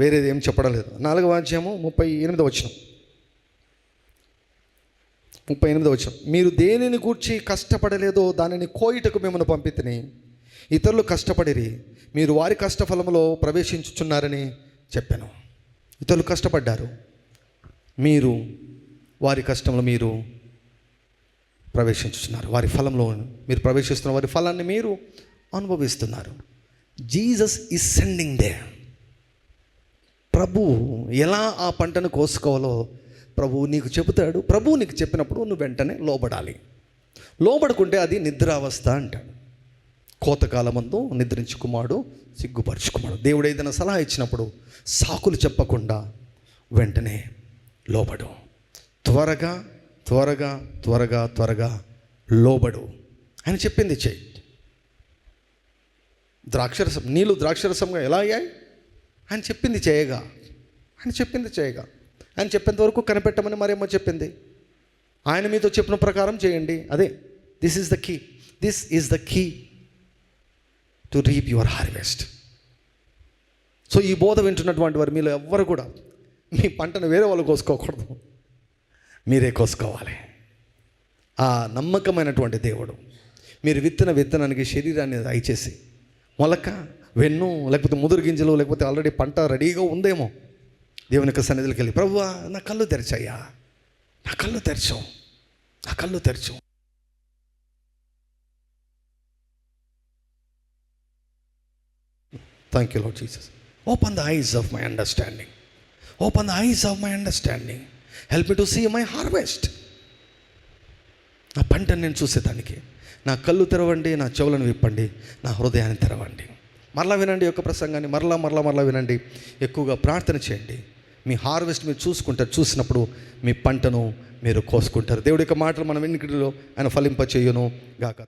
వేరేది ఏం చెప్పడం లేదు. 4వ అధ్యాయము 38వ వచనం. మీరు దేనిని గూర్చి కష్టపడలేదో దానిని కోయుటకు మిమ్మల్ని పంపితిని. ఇతరులు కష్టపడిరి, మీరు వారి కష్టఫలములో ప్రవేశించుచున్నారని చెప్పాను. ఇతరులు కష్టపడ్డారు, మీరు వారి కష్టంలో మీరు ప్రవేశించుతున్నారు. వారి ఫలంలో మీరు ప్రవేశిస్తున్నారు, వారి ఫలాన్ని మీరు అనుభవిస్తున్నారు. Jesus is sending they. ప్రభు ఎలా ఆ పంటను కోసుకోవాలో ప్రభువు నీకు చెబుతాడు. ప్రభువు నీకు చెప్పినప్పుడు నువ్వు వెంటనే లోబడాలి. లోబడుకుంటే అది నిద్రావస్థ అంటాడు. కోతకాలమందు నిద్రించుకుమాడు, సిగ్గుపరుచుకుమాడు. దేవుడు ఏదైనా సలహా ఇచ్చినప్పుడు సాకులు చెప్పకుండా వెంటనే లోబడు. త్వరగా లోబడు. ఆయన చెప్పింది చెయ్యి. ద్రాక్షరసం, నీళ్ళు ద్రాక్షరసంగా ఎలా అయ్యాయి? ఆయన చెప్పింది చేయగా. ఆయన చెప్పేంత వరకు కనిపెట్టమని మరేమో చెప్పింది. ఆయన మీతో చెప్పిన ప్రకారం చేయండి. అదే this is the key. To reap your harvest. So ఈ బోధ వింటున్నటువంటి వారు మీలో ఎవ్వరు కూడా మీ పంటను వేరే వాళ్ళు కోసుకోకూడదు, మీరే కోసుకోవాలి. ఆ నమ్మకమైనటువంటి దేవుడు మీరు విత్తనానికి శరీరాన్ని దయచేసి మొలక, వెన్ను, లేకపోతే ముదురు గింజలు, లేకపోతే ఆల్రెడీ పంట రెడీగా ఉందేమో, దేవుని యొక్క సన్నిధిలోకి వెళ్ళి, ప్రభువా నా కళ్ళు తెరిచయ్యా, నా కళ్ళు తెరచవు, నా కళ్ళు తెరచు. Thank you Lord Jesus. Open the eyes of my understanding, open the eyes of my understanding, help me to see my harvest. నా పంటను నేను చూసేదానికి నా కళ్ళు తెరవండి, నా చెవులను విప్పండి, నా హృదయాన్ని తెరవండి. మరలా వినండి యొక్క ప్రసంగాన్ని, మరలా వినండి, ఎక్కువగా ప్రార్థన చేయండి. మీ హార్వెస్ట్ మీరు చూసినప్పుడు మీ పంటను మీరు కోసుకుంటారు. దేవుడి యొక్క మాటలు మన వెనుకలో ఆయన ఫలింప చేయును గాక.